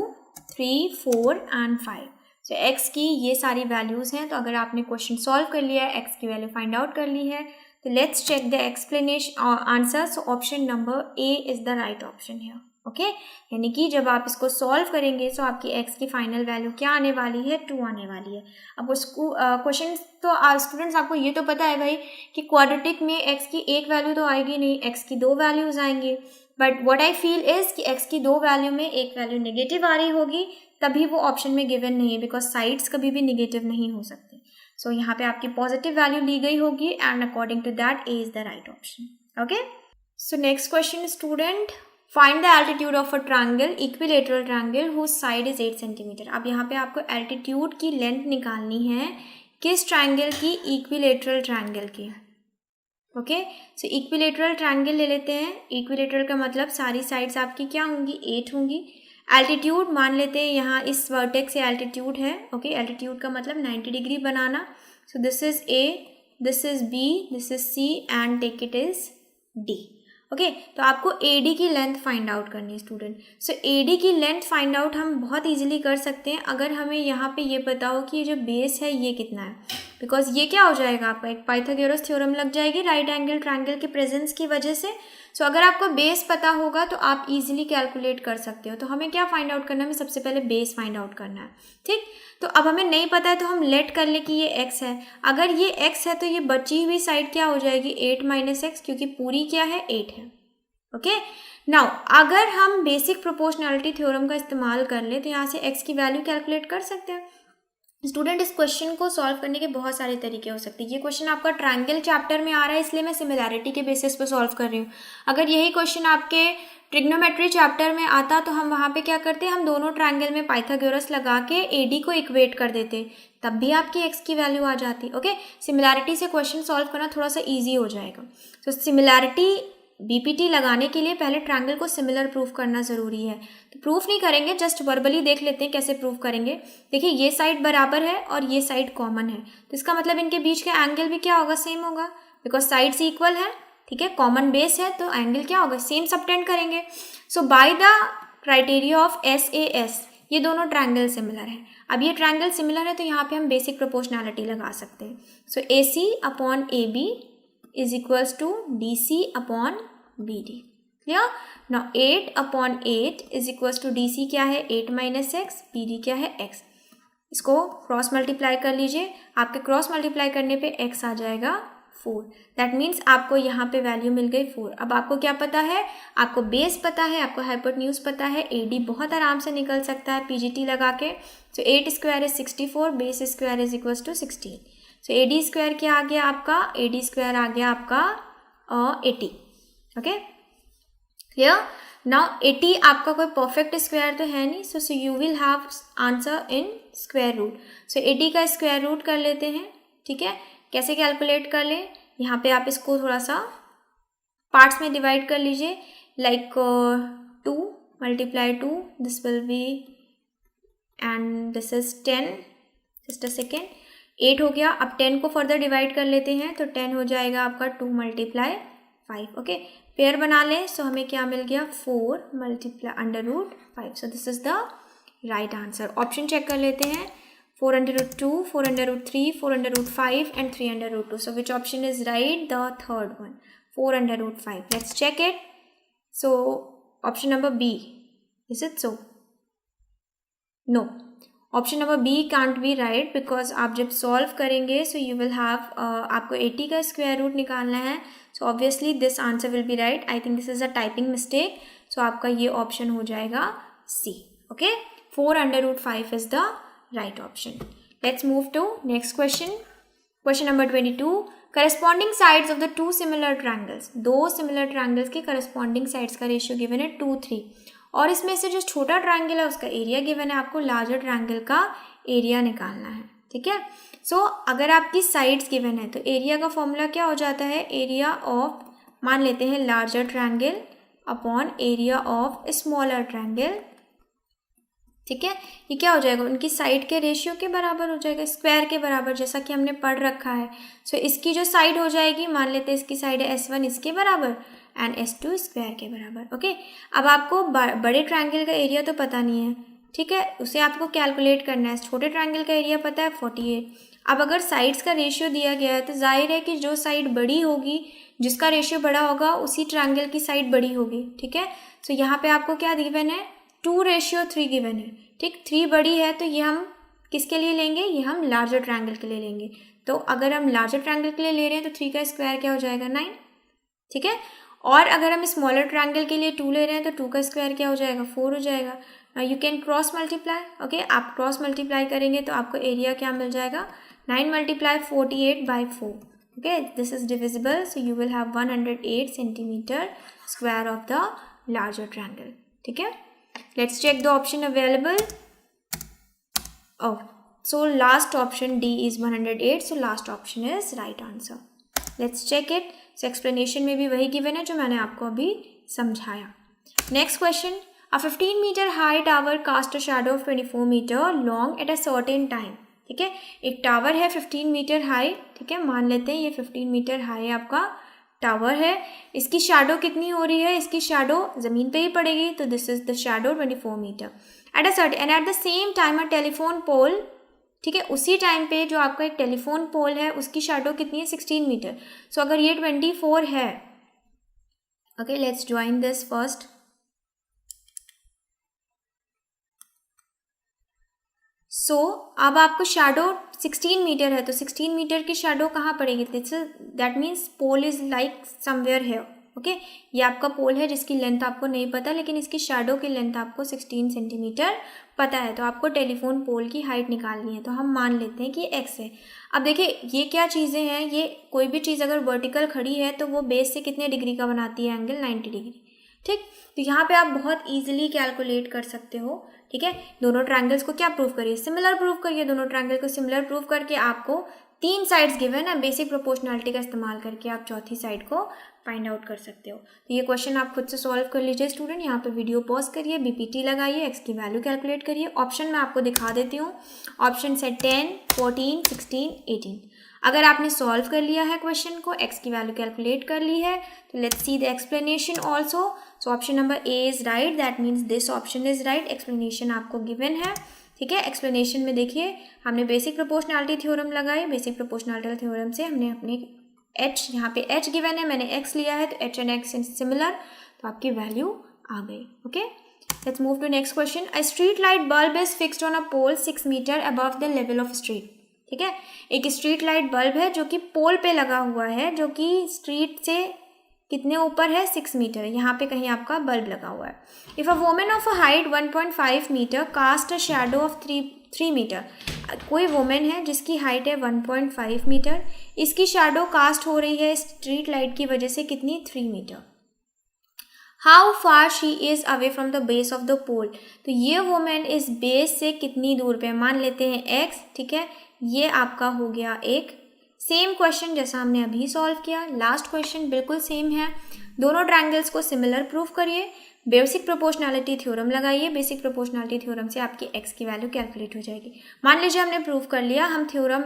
Speaker 1: 3, 4 and 5. So x की ये सारी values हैं। तो अगर आपने question solve कर लिया है, x की वैल्यू फाइंड आउट कर ली है, तो let's check the explanation answer. So option number A is the right option है। ओके, यानी कि जब आप इसको सॉल्व करेंगे तो आपकी x की फाइनल वैल्यू क्या आने वाली है, 2 आने वाली है। अब उसको क्वेश्चन तो स्टूडेंट्स आपको ये तो पता है भाई कि क्वाड्रेटिक में x की एक वैल्यू तो आएगी नहीं, x की 2 वैल्यूज आएंगी। But what I feel is कि x की 2 वैल्यू में एक वैल्यू नेगेटिव आ रही होगी, तभी वो ऑप्शन में गिवन नहीं है, बिकॉज साइड्स कभी भी नेगेटिव नहीं हो सकते। सो यहाँ पे आपकी पॉजिटिव वैल्यू ली गई होगी and according to that A is the right option. Okay, so next question student, find the altitude of a triangle, equilateral triangle whose side is 8 centimetre. अब यहाँ पे आपको एल्टीट्यूड की लेंथ निकालनी है किस ट्रायंगल की, इक्विलेटरल ट्रायंगल की। ओके, सो इक्विलेटरल ट्रायंगल ले लेते हैं। इक्विलेटरल का मतलब सारी साइड्स आपकी क्या होंगी, 8 होंगी। एल्टीट्यूड मान लेते हैं यहाँ इस वर्टेक्स से एल्टीट्यूड है। ओके, एल्टीट्यूड का मतलब 90 डिग्री बनाना। So this is A, this is B, this is C and take it is D. Okay, तो आपको AD की लेंथ फाइंड आउट करनी है स्टूडेंट। सो AD की लेंथ फाइंड आउट हम बहुत इजीली कर सकते हैं अगर हमें यहाँ पे ये पता हो कि ये जो बेस है ये कितना है, बिकॉज ये क्या हो जाएगा आपका एक पाइथागोरस थ्योरम लग जाएगी राइट एंगल ट्रायंगल के प्रेजेंस की वजह से। सो अगर आपको बेस पता होगा तो आप इजीली कैलकुलेट कर सकते हो। तो हमें क्या फाइंड आउट करना है, हमें सबसे पहले बेस फाइंड आउट करना है। ठीक, तो अब हमें नहीं पता है तो हम लेट कर ले कि ये x है। अगर ये x है तो ये बची हुई साइड क्या हो जाएगी, 8 माइनस एक्स, क्योंकि पूरी क्या है, 8 है। ओके, नाउ अगर हम बेसिक प्रोपोर्शनैलिटी थ्योरम का इस्तेमाल कर ले तो यहाँ से x की वैल्यू कैलकुलेट कर सकते हैं। स्टूडेंट, इस क्वेश्चन को सॉल्व करने के बहुत सारे तरीके हो सकते हैं। ये क्वेश्चन आपका ट्रायंगल चैप्टर में आ रहा है इसलिए मैं सिमिलैरिटी के बेसिस पर सॉल्व कर रही हूँ। अगर यही क्वेश्चन आपके ट्रिग्नोमेट्री चैप्टर में आता तो हम वहाँ पे क्या करते, हम दोनों ट्रायंगल में पाइथागोरस लगा के AD को इक्वेट कर देते, तब भी आपकी x की वैल्यू आ जाती। ओके, सिमिलैरिटी से क्वेश्चन सॉल्व करना थोड़ा सा ईजी हो जाएगा। तो सिमिलैरिटी BPT लगाने के लिए पहले ट्रायंगल को सिमिलर प्रूफ करना ज़रूरी है। तो प्रूफ नहीं करेंगे, जस्ट वर्बली देख लेते हैं कैसे प्रूफ करेंगे। देखिए, ये साइड बराबर है और ये साइड कॉमन है, तो इसका मतलब इनके बीच का एंगल भी क्या होगा, सेम होगा, बिकॉज साइड्स इक्वल है। ठीक है, कॉमन बेस है तो एंगल क्या होगा, सेम सबटेंड करेंगे। So by the criteria of SAS ये दोनों ट्रायंगल सिमिलर है। अब ये ट्रायंगल सिमिलर है तो यहाँ पे हम बेसिक प्रोपोर्शनैलिटी लगा सकते हैं। So AC upon AB is equals to DC upon BD। Clear? Now 8 upon 8 is equals to DC क्या है, 8 माइनस एक्स, BD क्या है, x। इसको क्रॉस मल्टीप्लाई कर लीजिए, आपके क्रॉस मल्टीप्लाई करने पे x आ जाएगा 4। दैट मीन्स आपको यहाँ पे वैल्यू मिल गई 4। अब आपको क्या पता है, आपको बेस पता है, आपको हाइपोटेन्यूज पता है, AD बहुत आराम से निकल सकता है PGT लगा के। So 8 square is 64, base square is equals to 16। सो AD स्क्वायर क्या आ गया आपका, AD स्क्वायर आ गया आपका 80। Okay, clear? नाउ 80 आपका कोई परफेक्ट स्क्वायर तो है नहीं, so you will have answer in square root. So 80 का स्क्वायर रूट कर लेते हैं। ठीक है, कैसे कैलकुलेट कर लें, यहाँ पे आप इसको थोड़ा सा पार्ट्स में डिवाइड कर लीजिए, like 2 multiply 2, this will B and this is 10, just a second, 8 हो गया। अब 10 को फर्दर डिवाइड कर लेते हैं तो 10 हो जाएगा आपका 2 मल्टीप्लाई 5। ओके, पेयर बना लें, सो हमें क्या मिल गया, 4 multiply under root 5। So this is the right answer. Option check कर लेते हैं, 4 under root 2, 4 under root 3, 4 under root 5 and 3 under root 2। So which option is right, the third one, 4 under root 5। Let's check it. So option number B, is it so? No, option number B can't be right, because आप जब solve करेंगे सो you will have आपको 80 का square root निकालना है। So obviously this answer will be right. I think this is a typing mistake, so आपका ये option हो जाएगा C। Okay, 4 under root 5 is the right option. Let's move to next question. Question number 22, corresponding sides of the two similar triangles. दो similar triangles के corresponding sides का ratio given है 2, 3, और इसमें से जो छोटा ट्रायंगल है उसका एरिया गिवन है, आपको लार्जर ट्रायंगल का एरिया निकालना है। ठीक है, सो अगर आपकी साइड्स गिवन है तो एरिया का फॉर्मूला क्या हो जाता है, एरिया ऑफ, मान लेते हैं larger triangle upon area of smaller triangle. ठीक है, ये क्या हो जाएगा, उनकी साइड के रेशियो के बराबर हो जाएगा, स्क्वायर के बराबर, जैसा कि हमने पढ़ रखा है। सो इसकी जो साइड हो जाएगी, मान लेते हैं इसकी साइड है S1 इसके बराबर एंड S2 स्क्वायर के बराबर। ओके, अब आपको बड़े ट्रायंगल का एरिया तो पता नहीं है, ठीक है, उसे आपको कैलकुलेट करना है। छोटे ट्रायंगल का एरिया पता है 48। अब अगर साइड्स का रेशियो दिया गया है तो जाहिर है कि जो साइड बड़ी होगी, जिसका रेशियो बड़ा होगा, उसी ट्रायंगल की साइड बड़ी होगी। ठीक है, तो यहाँ पे आपको क्या गिवन है, 2:3 गिवन है। ठीक, 3 बड़ी है तो ये हम किसके लिए लेंगे, ये हम लार्जर ट्रायंगल के लिए लेंगे। तो अगर हम लार्जर ट्रायंगल के लिए ले रहे हैं तो 3 का स्क्वायर क्या हो जाएगा, 9। ठीक है, और अगर हम स्मॉलर ट्रायंगल के लिए 2 ले रहे हैं तो 2 का स्क्वायर क्या हो जाएगा, 4 हो जाएगा। You can cross multiply. Okay, आप क्रॉस मल्टीप्लाई करेंगे तो आपको एरिया क्या मिल जाएगा, 9 × 48/4। Okay, this is divisible, so you will have 108 centimetre square of the larger triangle. ठीक है, let's check the option available. Oh, so last option D is 108. So last option is right answer. Let's check it. So explanation में भी वही given है जो मैंने आपको अभी समझाया. Next question. A 15-meter high tower cast a shadow of 24 meter long at a certain time. ठीक है, एक टावर है 15 मीटर हाई। ठीक है, मान लेते हैं ये 15 मीटर हाई आपका टावर है। इसकी शैडो कितनी हो रही है, इसकी शैडो ज़मीन पे ही पड़ेगी, तो this is the shadow 24 metre at a certain and at the same time a telephone pole. ठीक है, उसी टाइम पे जो आपका एक टेलीफोन पोल है उसकी शैडो कितनी है, 16 मीटर। सो अगर ये 24 है, okay let's join this first. So अब आपको शैडो 16 मीटर है तो 16 मीटर की शैडो कहाँ पड़ेगी, that means pole is like somewhere है। ओके, ये आपका पोल है जिसकी लेंथ आपको नहीं पता, लेकिन इसकी शैडो की लेंथ आपको 16 सेंटीमीटर पता है। तो आपको टेलीफोन पोल की हाइट निकालनी है, तो हम मान लेते हैं कि x है। अब देखिए ये क्या चीज़ें हैं, ये कोई भी चीज़ अगर वर्टिकल खड़ी है तो वो बेस से कितने डिग्री का बनाती है, एंगल 90 डिग्री। ठीक, तो यहाँ पे आप बहुत इजीली कैलकुलेट कर सकते हो। ठीक है, दोनों ट्रायंगल्स को क्या प्रूव करिए, सिमिलर प्रूव करिए। दोनों ट्रायंगल को सिमिलर प्रूव करके आपको 3 साइड्स गिवन है, बेसिक प्रोपोर्शनैलिटी का इस्तेमाल करके आप चौथी साइड को फाइंड आउट कर सकते हो। तो ये क्वेश्चन आप खुद से सॉल्व कर लीजिए स्टूडेंट। यहाँ पे वीडियो पॉज करिए, बीपीटी लगाइए, एक्स की वैल्यू कैलकुलेट करिए। ऑप्शन मैं आपको दिखा देती हूँ, ऑप्शन है 10, 14, 16, 18। अगर आपने सॉल्व कर लिया है क्वेश्चन को, एक्स की वैल्यू कैलकुलेट कर ली है, तो let's see the explanation also. So option number A is right, that means this option is right. Explanation आपको गिवन है। ठीक है, एक्सप्लेनेशन में देखिए हमने बेसिक प्रोपोर्शनैलिटी थ्योरम लगाई। बेसिक प्रोपोर्शनैलिटी थ्योरम से हमने अपने h, यहाँ पे h गिवन है, मैंने x लिया है, तो h एंड x सिमिलर, तो आपकी वैल्यू आ गई। Okay, let's move to next question. A street light bulb is fixed on a pole 6 metre above the level of street. ठीक है, एक स्ट्रीट लाइट बल्ब है जो कि पोल पे लगा हुआ है, जो कि स्ट्रीट से कितने ऊपर है, 6 मीटर। यहाँ पे कहीं आपका बल्ब लगा हुआ है। If a woman of a height 1.5 metre cast a shadow of 3 metre. कोई वुमेन है जिसकी हाइट है 1.5 मीटर, इसकी शैडो कास्ट हो रही है स्ट्रीट लाइट की वजह से कितनी, 3 metre. How far she is away from the base of the pole. तो ये वुमेन इस बेस से कितनी दूर पे, मान लेते हैं x। ठीक है, ये आपका हो गया एक। सेम क्वेश्चन जैसा हमने अभी सॉल्व किया, लास्ट क्वेश्चन बिल्कुल सेम है। दोनों ट्रायंगल्स को सिमिलर प्रूफ करिए, बेसिक प्रोपोर्शनैलिटी थ्योरम लगाइए। बेसिक प्रोपोर्शनैलिटी थ्योरम से आपकी x की वैल्यू कैलकुलेट हो जाएगी। मान लीजिए हमने प्रूफ कर लिया, हम थ्योरम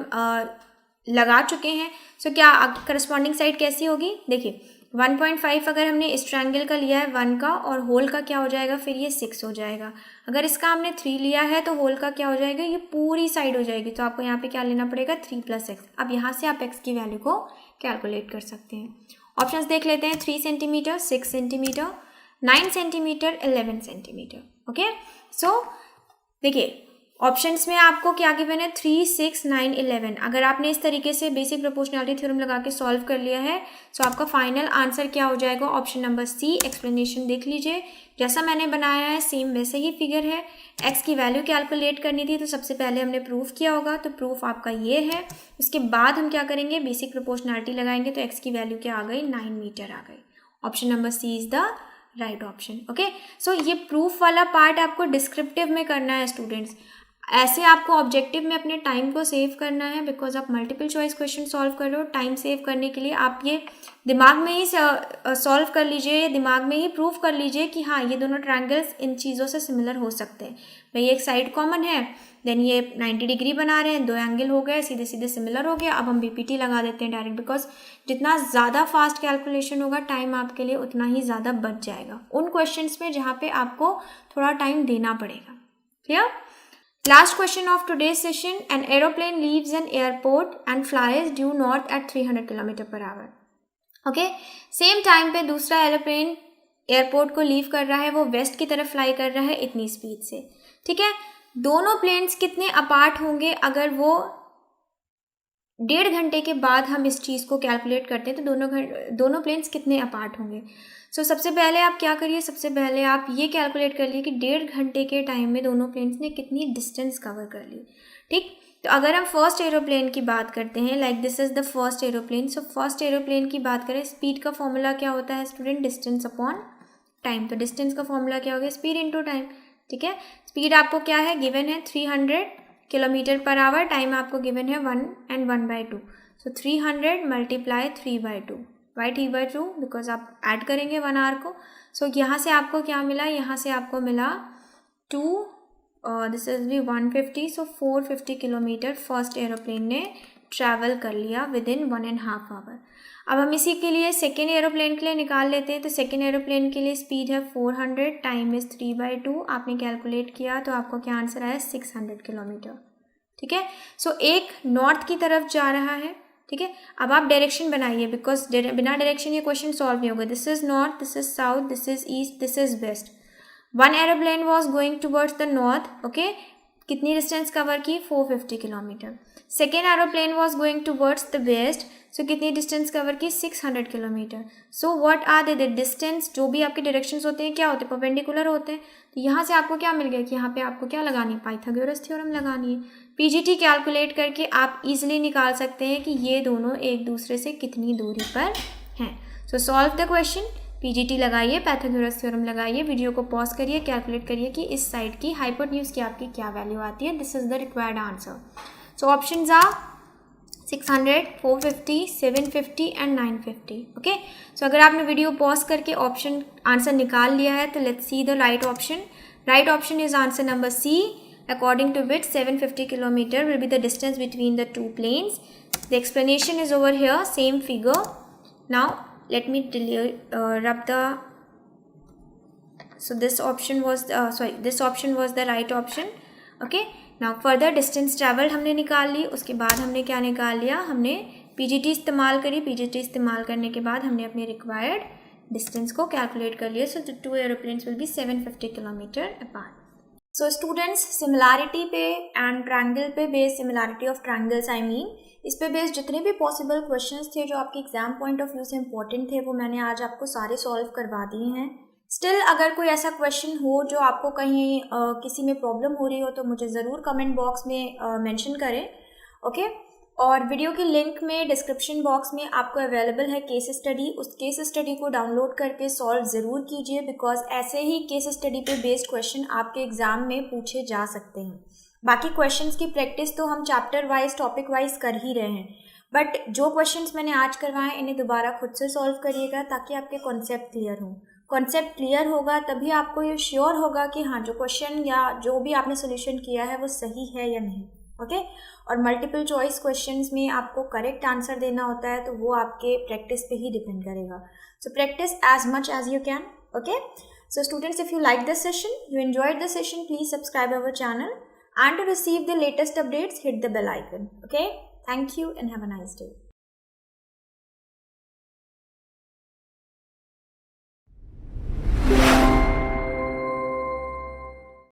Speaker 1: लगा चुके हैं। सो क्या करस्पॉन्डिंग साइड कैसी होगी, देखिए 1.5 अगर हमने इस ट्रायंगल का लिया है 1 का, और होल का क्या हो जाएगा, फिर ये 6 हो जाएगा। अगर इसका हमने 3 लिया है तो होल का क्या हो जाएगा, ये पूरी साइड हो जाएगी। तो आपको यहाँ पे क्या लेना पड़ेगा, 3 + x। अब यहाँ से आप x की वैल्यू को कैलकुलेट कर सकते हैं। ऑप्शंस देख लेते हैं, 3 centimetre, 6 centimetre, 9 centimetre, 11 centimetre. Okay, so देखिए ऑप्शंस में आपको क्या गिवन है, 3, 6, 9, 11। अगर आपने इस तरीके से बेसिक प्रोपोर्शनैलिटी थ्योरम लगा के सॉल्व कर लिया है, तो आपका फाइनल आंसर क्या हो जाएगा, ऑप्शन नंबर सी। एक्सप्लेनेशन देख लीजिए, जैसा मैंने बनाया है सेम वैसे ही फिगर है। एक्स की वैल्यू कैलकुलेट करनी थी, तो सबसे पहले हमने प्रूफ किया होगा, तो प्रूफ आपका ये है। उसके बाद हम क्या करेंगे, बेसिक प्रोपोर्शनैलिटी लगाएंगे, तो एक्स की वैल्यू क्या आ गई, 9 मीटर आ गई। Option number C is the right option. Okay, so ये प्रूफ वाला पार्ट आपको डिस्क्रिप्टिव में करना है स्टूडेंट्स। ऐसे आपको ऑब्जेक्टिव में अपने टाइम को सेव करना है, बिकॉज आप मल्टीपल चॉइस क्वेश्चन सॉल्व कर रहे हो। टाइम सेव करने के लिए आप ये दिमाग में ही सॉल्व कर लीजिए, दिमाग में ही प्रूफ कर लीजिए कि हाँ ये दोनों ट्रायंगल्स इन चीज़ों से सिमिलर हो सकते हैं। भाई एक साइड कॉमन है, देन ये 90 डिग्री बना रहे हैं, 2 एंगल हो गए, सीधे सीधे सिमिलर हो गया। अब हम बीपीटी लगा देते हैं डायरेक्ट, बिकॉज जितना ज़्यादा फास्ट कैलकुलेशन होगा टाइम आपके लिए उतना ही ज़्यादा बच जाएगा उन क्वेश्चंस में जहाँ पे आपको थोड़ा टाइम देना पड़ेगा। Clear? Last question of today's session. An aeroplane leaves an airport and flies due north at 300 km/h. Okay, same time पे दूसरा एरोप्लेन एयरपोर्ट को लीव कर रहा है, वो वेस्ट की तरफ फ्लाई कर रहा है इतनी स्पीड से. ठीक है, दोनों प्लेन्स कितने अपार्ट होंगे अगर वो 1.5 घंटे के बाद हम इस चीज़ को कैलकुलेट करते हैं तो दोनों प्लेन्स कितने अपार्ट होंगे. सो सबसे पहले आप क्या करिए, सबसे पहले आप ये कैलकुलेट कर लिए कि 1.5 घंटे के टाइम में दोनों प्लेन्स ने कितनी डिस्टेंस कवर कर ली. ठीक, तो अगर हम फर्स्ट एरोप्लेन की बात करते हैं, like this is the first aeroplane. So first aeroplane की बात करें, स्पीड का फॉर्मूला क्या होता है स्टूडेंट, डिस्टेंस अपॉन टाइम. तो डिस्टेंस का फॉर्मूला क्या हो गया, स्पीड इनटू टाइम. ठीक है, स्पीड आपको क्या है गिवन है 300 km/h, टाइम आपको गिवन है 1 and 1/2. So 300 multiply 3/2. Why 3/2 because आप ऐड करेंगे 1 आवर को. सो यहाँ से आपको क्या मिला, यहाँ से आपको मिला 2, दिस इज भी 150. सो 450 किलोमीटर फर्स्ट एरोप्लेन ने ट्रैवल कर लिया विद इन 1.5 आवर. अब हम इसी के लिए सेकेंड एरोप्लेन के लिए निकाल लेते हैं. तो सेकेंड एरोप्लेन के लिए स्पीड है 400, टाइम इज 3/2. आपने कैलकुलेट किया तो आपको क्या आंसर आया 600 किलोमीटर. ठीक है, सो एक नॉर्थ की तरफ जा रहा है. ठीक है, अब आप डायरेक्शन बनाइए बिकॉज बिना डायरेक्शन ये क्वेश्चन सॉल्व नहीं होगा. This is north, this is south, this is east, this is west. One aeroplane was going towards the north. Okay, कितनी डिस्टेंस कवर की 450 kilometre. Second aeroplane was going towards the west. So कितनी distance cover की 600 kilometre. So what are the distance, जो भी आपके directions होते हैं क्या होते हैं, परपेंडिकुलर होते हैं. तो यहाँ से आपको क्या मिल गया कि यहाँ पे आपको क्या लगानी है, पाइथागोरस थ्योरम लगानी है. पीजीटी कैलकुलेट करके आप इजीली निकाल सकते हैं कि ये दोनों एक दूसरे से कितनी दूरी पर हैं. सो सॉल्व द क्वेश्चन, पीजीटी लगाइए, पाइथागोरस थ्योरम लगाइए, वीडियो को पॉज करिए, कैलकुलेट करिए कि इस साइड की हाइपोटेन्यूज की आपकी क्या वैल्यू आती है. This is the required answer. So options are 600, 450, 750 and 950. Okay, so अगर आपने वीडियो पॉज करके ऑप्शन आंसर निकाल लिया है तो let's see the right option. Right option is answer number C, according to which 750 kilometer will be the distance between the two planes. The explanation is over here, same figure. Now let me rub the, so this option was this option was the right option. Okay, now further distance traveled हमने निकाल ली. उसके बाद हमने क्या निकाल लिया, हमने PGT इस्तेमाल करी. PGT इस्तेमाल करने के बाद हमने अपने required distance को calculate कर लिया. So the two aeroplanes will be 750 kilometer apart. So students, similarity पे एंड ट्रायंगल पे based, similarity of triangles I mean, इस पे बेस्ड जितने भी पॉसिबल क्वेश्चंस थे जो आपके एग्जाम पॉइंट ऑफ व्यू से इंपॉर्टेंट थे वो मैंने आज आपको सारे सॉल्व करवा दिए हैं. स्टिल अगर कोई ऐसा क्वेश्चन हो जो आपको कहीं किसी में प्रॉब्लम हो रही हो तो मुझे ज़रूर कमेंट बॉक्स में मेंशन करें. ओके, और वीडियो की लिंक में डिस्क्रिप्शन बॉक्स में आपको अवेलेबल है केस स्टडी. उस केस स्टडी को डाउनलोड करके सॉल्व ज़रूर कीजिए बिकॉज ऐसे ही केस स्टडी पे बेस्ड क्वेश्चन आपके एग्जाम में पूछे जा सकते हैं. बाकी क्वेश्चंस की प्रैक्टिस तो हम चैप्टर वाइज, टॉपिक वाइज कर ही रहे हैं, बट जो क्वेश्चंस मैंने आज करवाए इन्हें दोबारा खुद से सॉल्व करिएगा ताकि आपके कॉन्सेप्ट क्लियर हो. कॉन्सेप्ट क्लियर होगा तभी आपको ये श्योर होगा कि हाँ जो क्वेश्चन या जो भी आपने सोल्यूशन किया है वो सही है या नहीं. ओके, और मल्टीपल चॉइस क्वेश्चंस में आपको करेक्ट आंसर देना होता है तो वो आपके प्रैक्टिस पे ही डिपेंड करेगा. So practice as much as you can. Okay, so students, if you like this session, you enjoyed this session, please subscribe our channel and to receive the latest updates hit the bell icon. Okay, thank you and have a nice day.